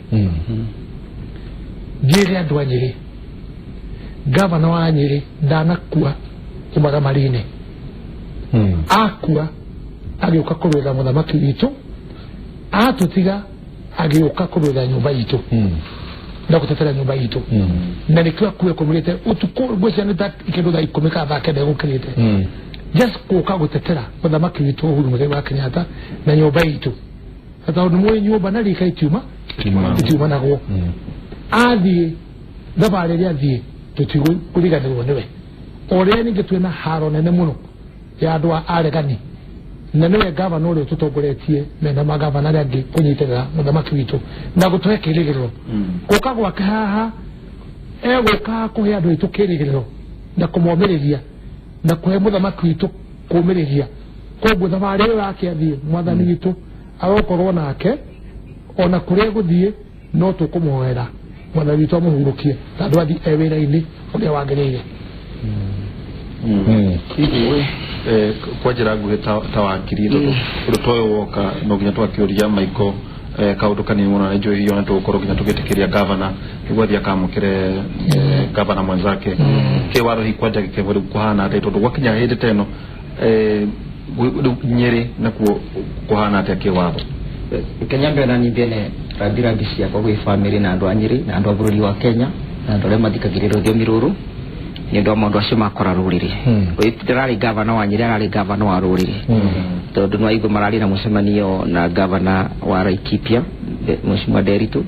[SPEAKER 5] njĩre andũ a Nyeri gavana wa Nyeri ndanakua ũmaramari-inĩ akua agĩũka kũrũĩra mũthamaki witũ atũtiga agĩũka kũrũĩra nyũmba itũ na gutetera nyumba itu na nikiwa kuwe kumulete utuko gwesha nita ikindu thaa 10 ka thaa 9 gukirite just kuka gutetera muthamaki witu Uhuru Muigai wa Kenyatta na nyumba itu ata mwe nyumba na rika ituma nagwo athie thabari ria athie tutigu kuriganirwo niwe oria ninge twina haro nene muno ya andu aregani na niwe gavana uri tutongoretie mena magavana aria angi kunyitirira muthamaki witu na gutwe kirigiriro guka gwake haha guka kuhe andu itu kirigiriro na kumomiriria na kuhe muthamaki witu kumiriria koguo thabari iyo yake athie mwathani witu arokorwo nake ona kuria guthie no tukumuhoera mwathani witu amuhurukie tondu athie ewira-ini uria wagiriire
[SPEAKER 2] kwa njira nguhi ta wakiri tondu toyo woka no nginya twakiuria maiko kaundu kanini muno na njui yona tugukorwo nginya tugitikiria gavana niguo athie akamukire gavana mwenzake ke warohi kwanja gikevori kuhana atia tondu gwakinya hindi ta ino Nyeri nakuo kuhana atia ke watho
[SPEAKER 4] kenyambe na nimbene rambirambi ciakwa gwĩ family na andu a Nyeri na andu a bururi wa Kenya na andu aria mathikagĩrĩria rũthiomi rũrũ ni ndo maundu acio makora rũrĩrĩ ndirarĩ gavana wa Nyeri ararĩ gavana wa rũrĩrĩ tondu no aigu mararĩ na mũcemanio na gavana wa Laikipia Mheshimiwa Nderitu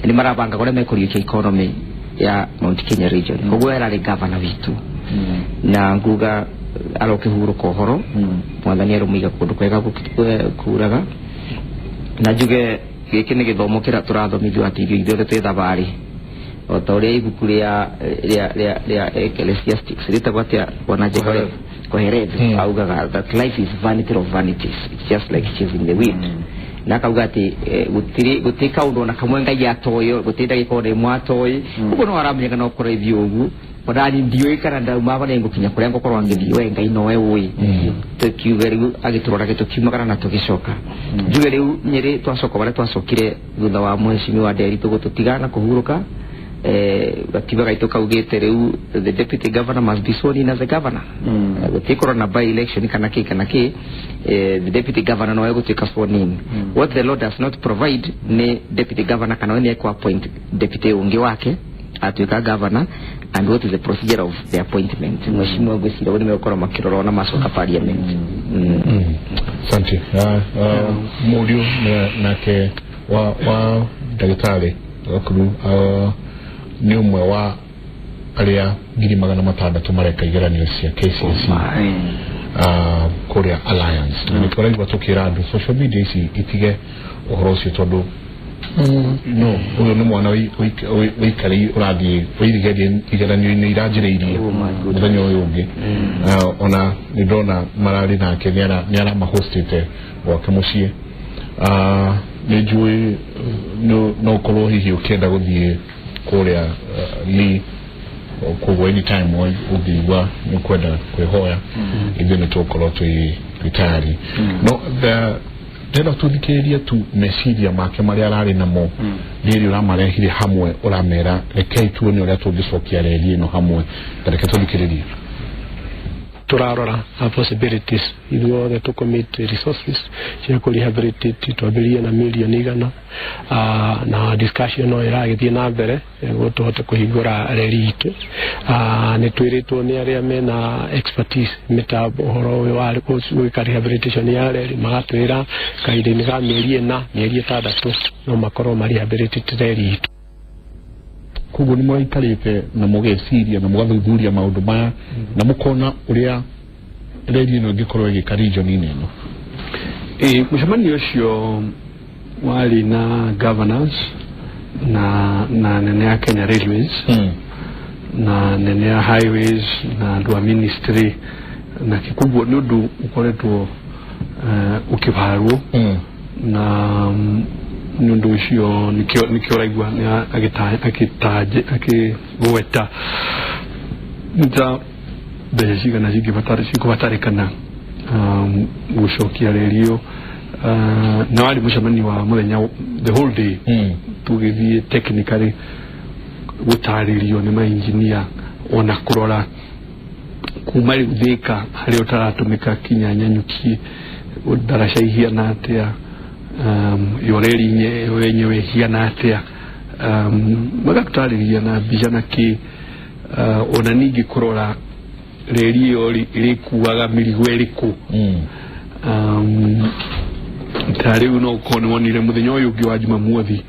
[SPEAKER 4] ni marabanga ũrĩa mekũriũkia economy ya Mount Kenya region koguo ararĩ gavana witu na nguga arokĩhurũka ũhoro mwathani arũmĩiga kũndũ kwega kuraga na njuge gĩkĩ nĩ gĩthomo kĩrĩa tũrathomithio atĩ ithuothe twĩ thabarĩ o ta ũrĩa ibuku rĩa Ecclesiastes rĩtagwo atĩa wanajeka Kohereth augaga that life is vanity of vanities, it's just like chasing the wind na kauga atĩ gũtirĩ kaũndũ na kamwe Ngai atoĩ gũtirĩ ndagĩka ona ĩmwe atoĩ ũguo no aramenyeka no kũraithio ũguo onani ndiũĩ kana ndauma nĩ ngũkinya kũrĩa ngũkorwo ngĩthiĩ Ngai nowe ũĩ tũkiuga rĩu agĩtũrora gĩtũkiumagara na tũgĩcoka njuge rĩu Nyeri twacoka barĩa twacokire thutha wa Mheshimiwa Nderitu gũtũtiga na kũhurũka gatiba gaito kaugite riu the deputy governor must be sworn in as the governor gutikora na by election kana ki the deputy governor no gutika sworn in what the law does not provide ni deputy governor kana ni ko appoint deputy ungi wake atuika governor and what is the procedure of the appointment mheshimiwa Gusira wali mekora makiroro na masoka parliament
[SPEAKER 1] asante modio nake wa daktari wakuru ni umwe wa aria 600 mareka igeranio cia KCSE Korea Alliance ni twaraiwa tukira andu social media ici itige uhoro ucio tondu no uyu ni mwana wikari urathie wirigedi igeranio-ini iranjiriirie muthenya uyu ungi ona nindona marari nake niara mahostete gwake mucii nijui no korwo hihi ukienda guthie kuria ni kwa anytime ugiwa ni kwenda kwihoya ithe ni tukorwo twitari no tena tuthikiria tu meciria make maria arari namo riri uramarehire hamwe uramera rekei tuone uria tungicokia reri ino hamwe reke tuthikiririe
[SPEAKER 3] turarora possibilities ithuothe to commit resources cia ku rehabilitate twambirie na million igana na discussion no iragithie na mbere gutuhote kuhingura reri itu ni twiritwo ni aria mena expertise mitambo horo wa gwika rehabilitation ya reri magatwira kaidini ga mieri 6 no makorwo mari rehabilitate reri itu
[SPEAKER 1] kugo ni mwaikarite na mugeciria na mugathuthuria maundu maya na mukona uria reri ino ngikorwo igikarijo nini no
[SPEAKER 3] mucemanio ucio wali na governors na nene ya Kenya Railways na nene ya highways na ndwa ministry na kikubwa ni undu ukoretwo ukibarwo na nundu ucio nikio raigwa ni agitaje akigweta nta beziga na zigi batari kana gucokia rerio na wali mucemani wa muthenya the whole day tugithie technically gutaririo ni ma engineer ona kurora kuma thika hari utaratumika kinyanya nyuki udaraca ihiana atia yoreri wenyewe hiana atia magakutariria na bijana ki ona ningi kurora reri yori irikuaga mirigo iriku tari uno konwonire muthenya uyu ungi wa Jumamothi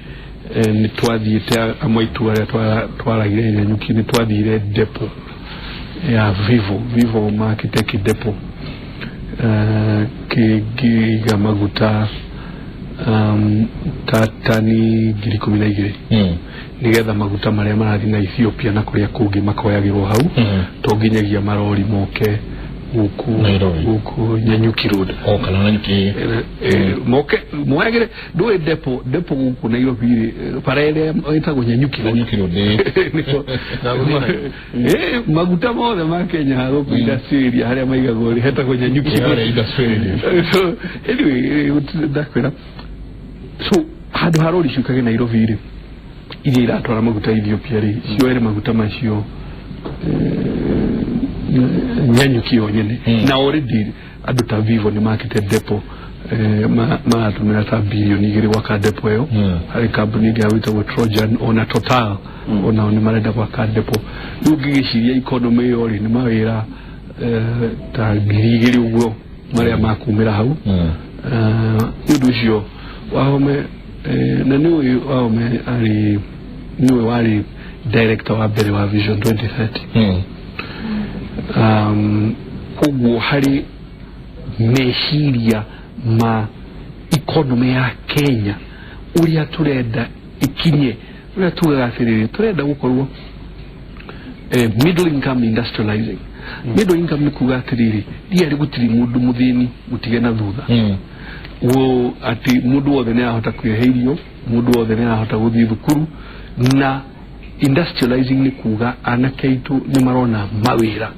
[SPEAKER 3] ni twathiite amaitu aria twaragire nyuki ni twathire depo ya Vivo Market Depot kigiga maguta tatani 12 nigetha maguta maria marathi na Ethiopia na kuria kungi makoyagirwo hau tonginyagia marori moke guku Nyanyuki Road
[SPEAKER 1] kana Nyanyuki
[SPEAKER 3] moke moyagire do depo guku na Nairobi parele etagwo Nyanyuki
[SPEAKER 1] Road
[SPEAKER 3] maguta mothe ma Kenya guku industry haria maigagwo hetagwo Nyanyuki so anyway ndakwira so hadu harori shukage Nairobi ri ili iratwara maguta Ethiopia ri cio maguta macio Nyanyuki onyene na already aduta Vivo ni Market Depot tumira ta bilioni igiri waka depo yo hari company ya wita Trojan ona Total ona ni marenda waka depo nugigiciria economy yori ni mawira ta girigiri ugo maria makumira hau uducio wahome na niwe wahome ali niwe wali director wa mbere wa Vision 2030 ugu hari meciria ma economy ya Kenya uria turenda ikinye uria tugathirire turenda gukorwo middle income industrializing middle income ni kugathirire ndiari gutiri mundu muthini mutige na thutha wo ati mundu wothe ni ahota kwiheirio mundu wothe ni ahota guthii thukuru na industrializing ni kuga anakeitu ni marona mawira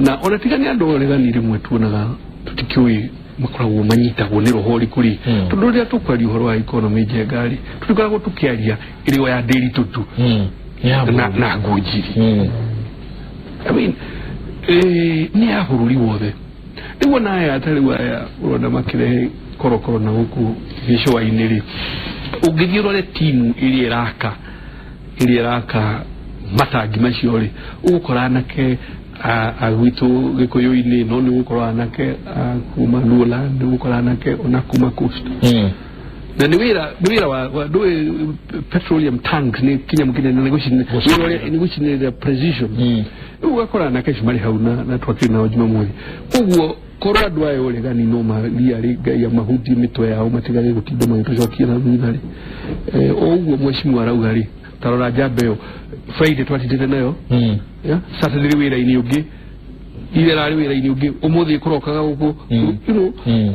[SPEAKER 3] na ona tigani andu oregani rimwe tuonaga tutikiui makoragwo manyitagwo nĩ rohori kuri tondu ria tukwaria uhoro wa economy njengari tukoragwo tukiaria iriwa ya daily tutu na ngojiri I mean ni ya bururi wothe niwo naye atari waya urona makirehe korokoro na huku gisho ainiri ugithie rore timu iri iraka matangi macio ri ukora nake agwitu gikuyu-ini no ni ukora nake kuma Lula ni ukora nake ona kuma Coast na ni wira wa do petroleum tanks ni kinya mukine na negotiation the precision ukora nake shimali hauna na twakina ojima mwe uguo korwa dwaye ole gani no malia ya mahudi mitwe yao matigare gutinda magitocokia na thutha ri uguo mweshimu araugari tarora jabeo Friday twatindite nayo Saturday wira ini ugi ile rari wira ini ugi umuthi kurokaga guku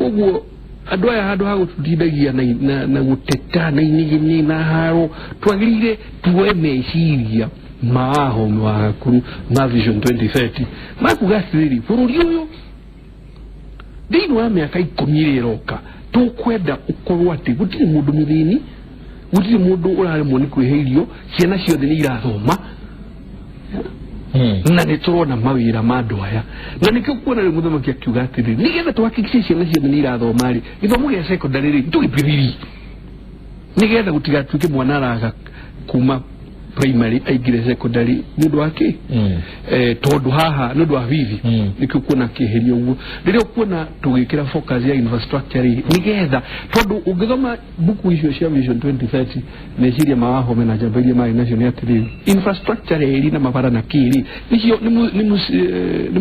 [SPEAKER 3] uguo andu aya handu ha gutindagia na guteta na inigini na haro twagirire tuwe meciria maaho mwakuru ma Vision 2030 makugasiri bururi uyu thĩinĩ wa mĩaka 10 iroka tukwenda ukorwo ati gutiri mundu mithini gutiri mundu uraremwo ni kwiheirio ciana ciothe ni irathoma na ni turona mawira ma andu aya na nikio kuona ri muthamaki akiuga atiri nigetha twakikicie ciana ciothe ni irathoma ri githomo gia secondary ri tugipiriri nigetha gutigatuike mwana araga kuma primary aigire secondary nundu wake tondu haha nundu wa vivi nikio kuona kiherio uguo ririo kuona tugikira focus ya infrastructure nigetha tondu ungithoma buku icio cia Vision 2030 neciria mawaho mena jamberia mai nacio ni atiri infrastructure iri na mabara na kiri nicio ni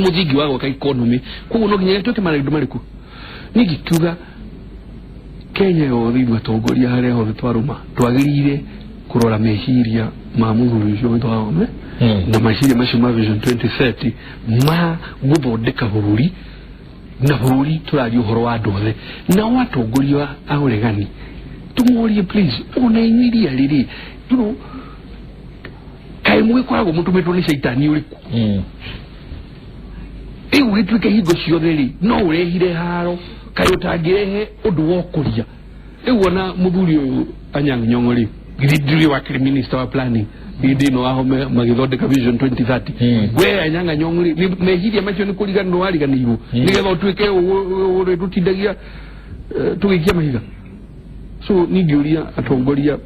[SPEAKER 3] muthingi wa gwaka economy koguo no nginya tuke marindu mariku nigikiuga Kenya yothe ibatongoria haria hothe twaruma twagirire kurora meciria ma muthuri ucio twahome na meciria macio ma Vision 2030 ma guthondeka bururi na bururi turaria uhoro wa andu othe na watongoria auregani tumuorie please ona inyiria riri kai mwikoragwo mutumitwo ni shaitani uriku iu gituike hingo ciothe ri no urehire haro kai utangirehe undu wokuria iwona muthuri uyu Anyang' Nyong'o ri githindiri wa minister wa planning ndino aho magithondeka Vision 2030 we Anyang' Nyong'o ri mehiria macio ni kurigana no wariganiirwo nigetha utuike uri tutindagia tugikia mahiga so ningiuria atongoria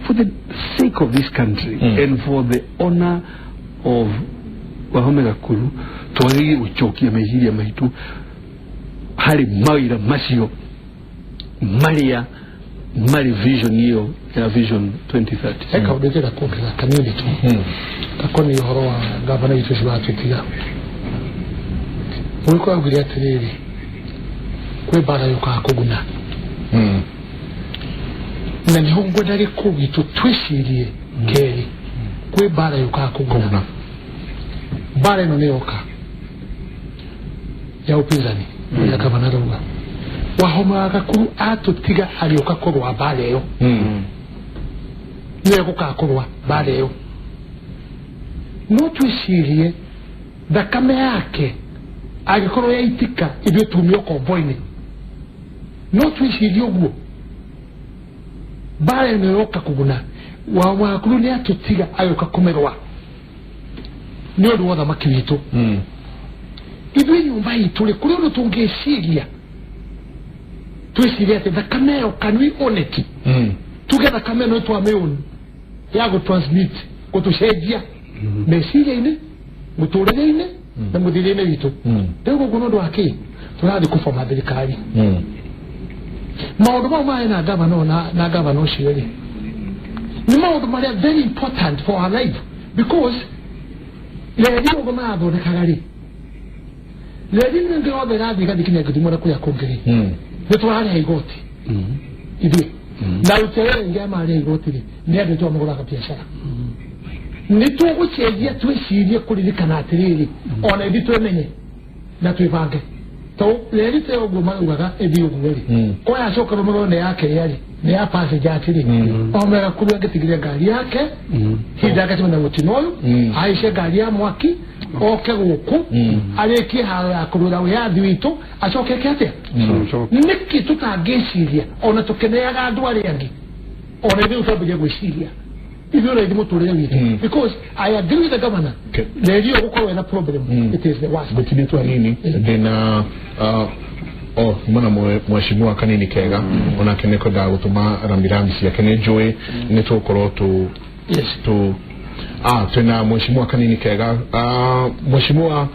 [SPEAKER 3] for the sake of this country and for the honor of Wahome Gakuru twagire gucokia mehiria maitu hari mawira macio maria mari vision hiyo ya Vision 2030
[SPEAKER 5] eka udekera kuongeza kanini tu kakoni uhoro wa gavana witu Shibatiga mwiko aguria atiriri kwe bara yuka kuguna na niho ngwendari kugitu twicirie keri kwe bara yuka kuguna bara ino niyoka ya upinzani ya gavana Ruga Wahome Gakuru atutiga arioka kurwa bara iyo niwe gukakurwa bara iyo no twicirie thakame yake agikorwo yaitika ithuĩ tumio kombo-inĩ no twicirie ũguo bara ĩno yoka kũguna Wahome Gakuru nĩ atũtiga agĩũka kũmerwa nĩ ũndũ wa thamaki witũ ithuĩ nyũmba itũ rĩ kũrĩ ũndũ tũngĩciria twicirie atĩ thakame ĩyo kanui oneki tuge thakame ĩno twamĩũni ya gũtransmit gũtũcenjia meciria-inĩ mũtũrĩre-inĩ na mũthithĩ-inĩ witũ rĩu gũkũ nĩ ũndũ wa kĩ tũrathiĩ kũboma thirikari maũndũ mau marĩ na gavana ũcio rĩ nĩ maũndũ marĩa very important for our life because reri ũguo marathondekaga rĩ reri nĩ ndĩrothe ĩrathiĩ ĩgathiĩ gĩthumo na kũrĩa kũngĩ rĩ nĩ tũrarĩha igoti ithuĩ na rũtere ngĩa marĩha igoti rĩ nĩ andũ twamũgũraga biacara nĩ tũgũcenjia twĩcirie kũririkana atĩrĩrĩ ona ithuĩ twĩmenye na twĩbange to leri te ogu marugaga ebi ogweli ko ya shoka romoro ne yake yali ne ya pase jatiri omera kuruga getigire gari yake hidaga tuna mutinoyo aisha gari ya mwaki oke guku areki haro ya kuruga ya dwito ashoke kete niki tutagesiria ona tukeneaga andu ari angi ona ndi utabuje gwiciria ibyo redi mutore wite because I agree with the governor leri oguko wena problem it is the worst
[SPEAKER 1] but into nini then mwana mheshimiwa Kanini Kega ona keneko da gutuma rambirambi ya kenejoe netokoro to
[SPEAKER 5] yes
[SPEAKER 1] to tena mheshimiwa Kanini Kega mheshimiwa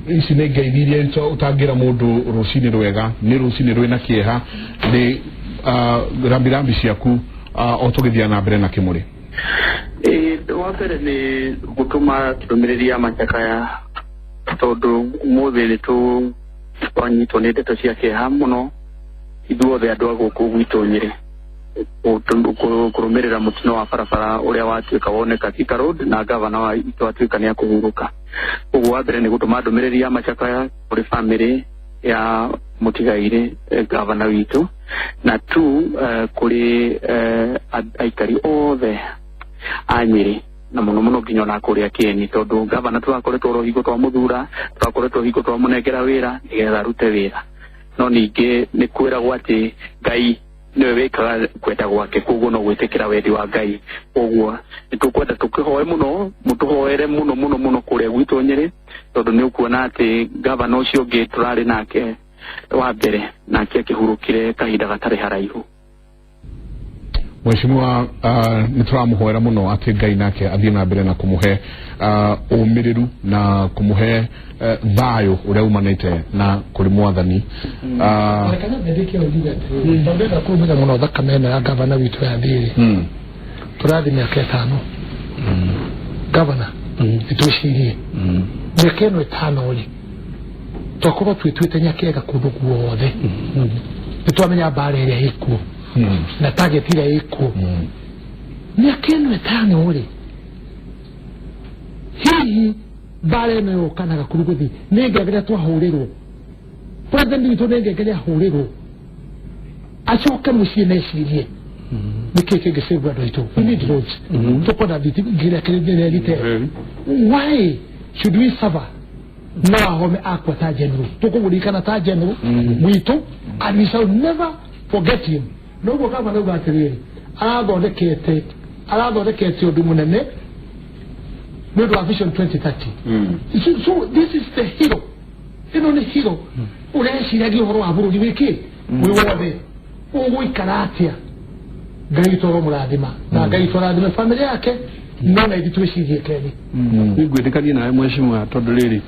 [SPEAKER 1] isi ne gaidirie nto utagira mundu rucini rwega ni rucini rwena kieha ni rambirambi ciaku otugithia na mbere na kimuri
[SPEAKER 11] wafere ni gutuma turumiria machakaya tondu muthiri tu twanyitwo ni ndeto cia kieha muno ithuothe andu a guku gwitu Nyeri kurumirira mutino wa barabara uria watuika woneka Thika Road na gavana wa itu atuika ni akuhuruka uguo wa mbere ni gutuma ndumiriria machakaya kuri family ya mutigaire gavana witu na tu kuri aikari othe a Nyeri na muno nginya na kuria Kieni tondu gavana twakoretwo rohigo twa muthura twakoretwo higo twa munengera wira nigetha rute wira no ninge ni kwira gwati Ngai niwe wekaga kwenda gwake koguo no gwitikira wendi wa Ngai koguo nitukwenda tukihoe muno mutuhoere muno kuria gwitu Nyeri tondu ni ukuona ati gavana ucio ungi turari nake wa mbere nake akihurukire kahinda gatari haraihu
[SPEAKER 1] mheshimiwa nituramuhoera muno ati Ngai nake athie na mbere na kumuhe umiriru na kumuhe thayo uria umanite na kuri mwathani
[SPEAKER 5] kana ndike uliga ndabega kuvuga muno thakamena ya gavana witu ya thiri turathi miaka 5 gavana itucirie miaka 5 uri twakorwo twitwite nyakega kundu guothe nitwamenya mbara iria ikuo na target iria ikuo miaka 5 uri hihi mbara ino yokanaga kuruguthi ningegeria twahurirwo president witu ningegeria ahurirwo acoke mucii necirie niki kingisave andu aitu we need roads tukwenda ngira kiringira rite why should we suffer no home akwa ta general tukugurikana ta general witu and we shall never forget him no go kama no gatiriri arathondekete undu munene no do vision 2030 so this is the hero ni hero ureciria uhoro wa bururi wiki we wothe uguikara atia Ngai toro murathima na Ngai turathima family yake no na itwicirie keni
[SPEAKER 3] ngwendekania nawe mheshimiwa tondu riri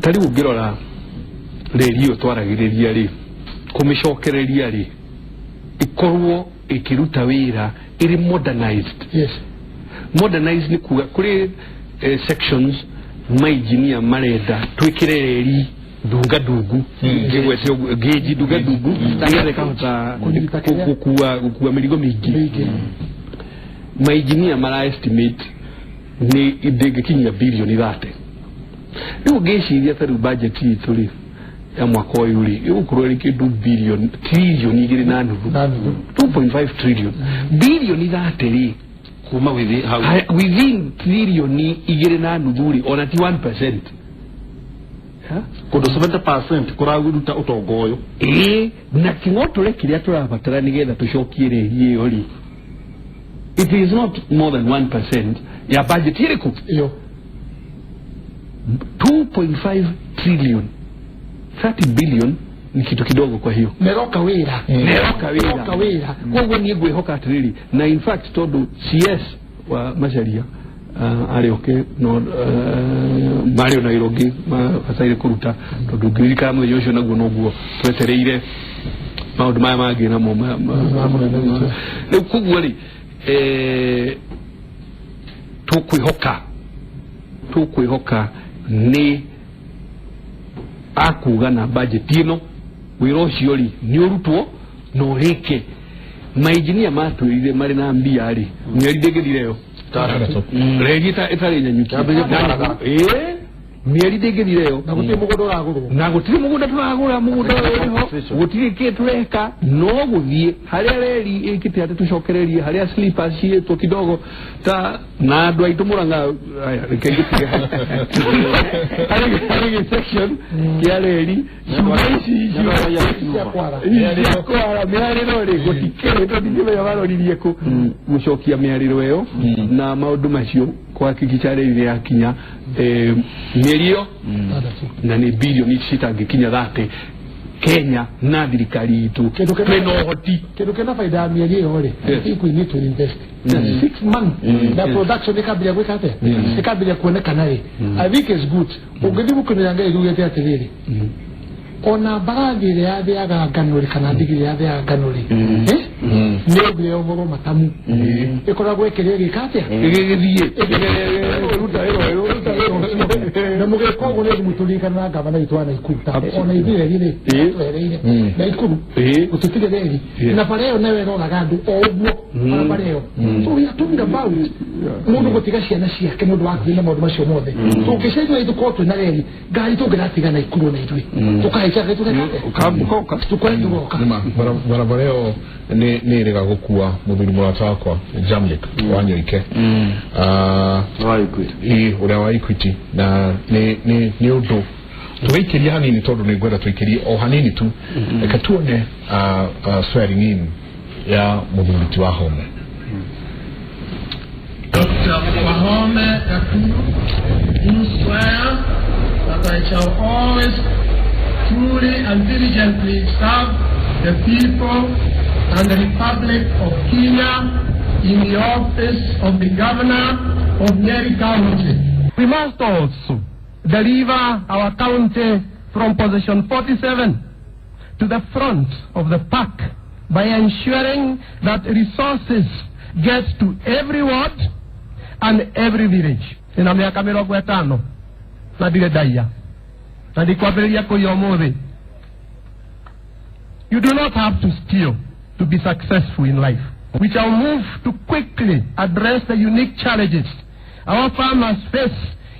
[SPEAKER 3] tari ungirora radio twaragiriria ri kumicokereria ri ikorwo ikiruta wira iri modernized
[SPEAKER 5] yes
[SPEAKER 3] modernized ni kuga kuri sections engineer marenda twikire reri dunga dugu ngwete geji dunga dugu tangare kahota kuwa miligo mingi engineer mara estimate ni idege kinya bilioni 30 ni ugeciria taru budget ituri ya mwaka uyu ri ukurori kindu billion trillion igiri na nuthu 2.5 trillion bilioni 30 ri kuma within trillion igiri na nuthu ri ona ti 1%
[SPEAKER 1] kundo 70% kurawiruta utongoyo
[SPEAKER 3] na kingotore kiria turabatara nigetha tucokiire hiyo ri it is not more than 1% ya budget iriku
[SPEAKER 5] iyo
[SPEAKER 3] 2.5 trillion 30 billion ni kitu kidogo kwa hiyo
[SPEAKER 5] neroka wira
[SPEAKER 3] kwa ni ngwehoka atiriri na in fact todo CS wa Macharia arioke no Mario na Irogi masaire kuruta todo ngirika mu yosho naguo noguo twetereire maundu maya magi na mo le kugwali tukwihoka ni akuga na budget ino wiro ciori ni urutwo no reke maengineer matwirire mari na mbia ari mweri ndegithire yo regita itari nyanyuki mieri ndingithireo
[SPEAKER 5] na gutire mugondo uragurwo
[SPEAKER 3] na gutire mugunda turagura mugunda weho gutire kitureka no guthie haria reri ikite ati tucokererie haria slippers cietu kidogo ta na andu aitu muranga rekegitire haria section ya reri shumaici ya kwara miari no ri gutikere to ndibe yabaroririe ku gucokia miariro yo na maundu macio kwa kikichare ile yakinya milio na ni bilioni citangikinya 30 Kenya na thirikari itu kwena hoti
[SPEAKER 5] kindu kena faida ya mieri iyo ri we need to invest 6 months na production ikabia gwikate ikabia kuonekana ri I think is good ugithi kuniranga igugete atiriri ona bagire ya thiaga nganuri kana ndigire ya thiaga nganuri ne bire oboro matamu ikoragwo ikire gikate
[SPEAKER 3] igithie
[SPEAKER 5] na muge kogo ne muturikana gavana itwana ikuta ona ibire gire na ikuru ututire reri na pareo nawe no gagandu obwo para pareo so we are talking about mundu gutiga ciana ciake mundu wa kwina maundu macio mothe so kishaitwa itukotu na reri gari to gratiga na ikuru na itwi tukaika
[SPEAKER 3] ukambuka
[SPEAKER 5] tukwenduka
[SPEAKER 1] barabara yo ni rega gukua muthuri murata wakwa Jamlik wanyoike ura wa Equity na ni undu tuikiria hanini tondu ni gwenda tuikirie o hanini tu eka tuone swearing in ya muthuri wa Wahome.
[SPEAKER 12] Dr. Wahome Gakuru, you swear that I shall always truly and diligently serve the people and the Republic of Kenya in the office of the Governor of Nyeri County. We must also deliver our county from position 47 to the front of the pack by ensuring that resources get to every ward and every village. Ina miaka 50 na dire daia na dikwabiriria kuyomuthi. You do not have to steal to be successful in life. We shall move to quickly address the unique challenges our farmers face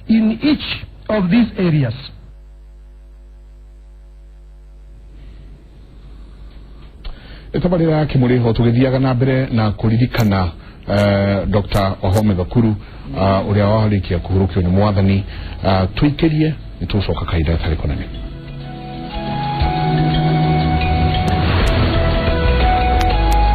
[SPEAKER 12] in each of these areas.
[SPEAKER 1] Etabarira kimuriho tugithiaga na mbere na kuririkana Dr. Wahome Gakuru uria waharikia kuhurukio ni mwathani tuikirie nitucoka kaida tari konani.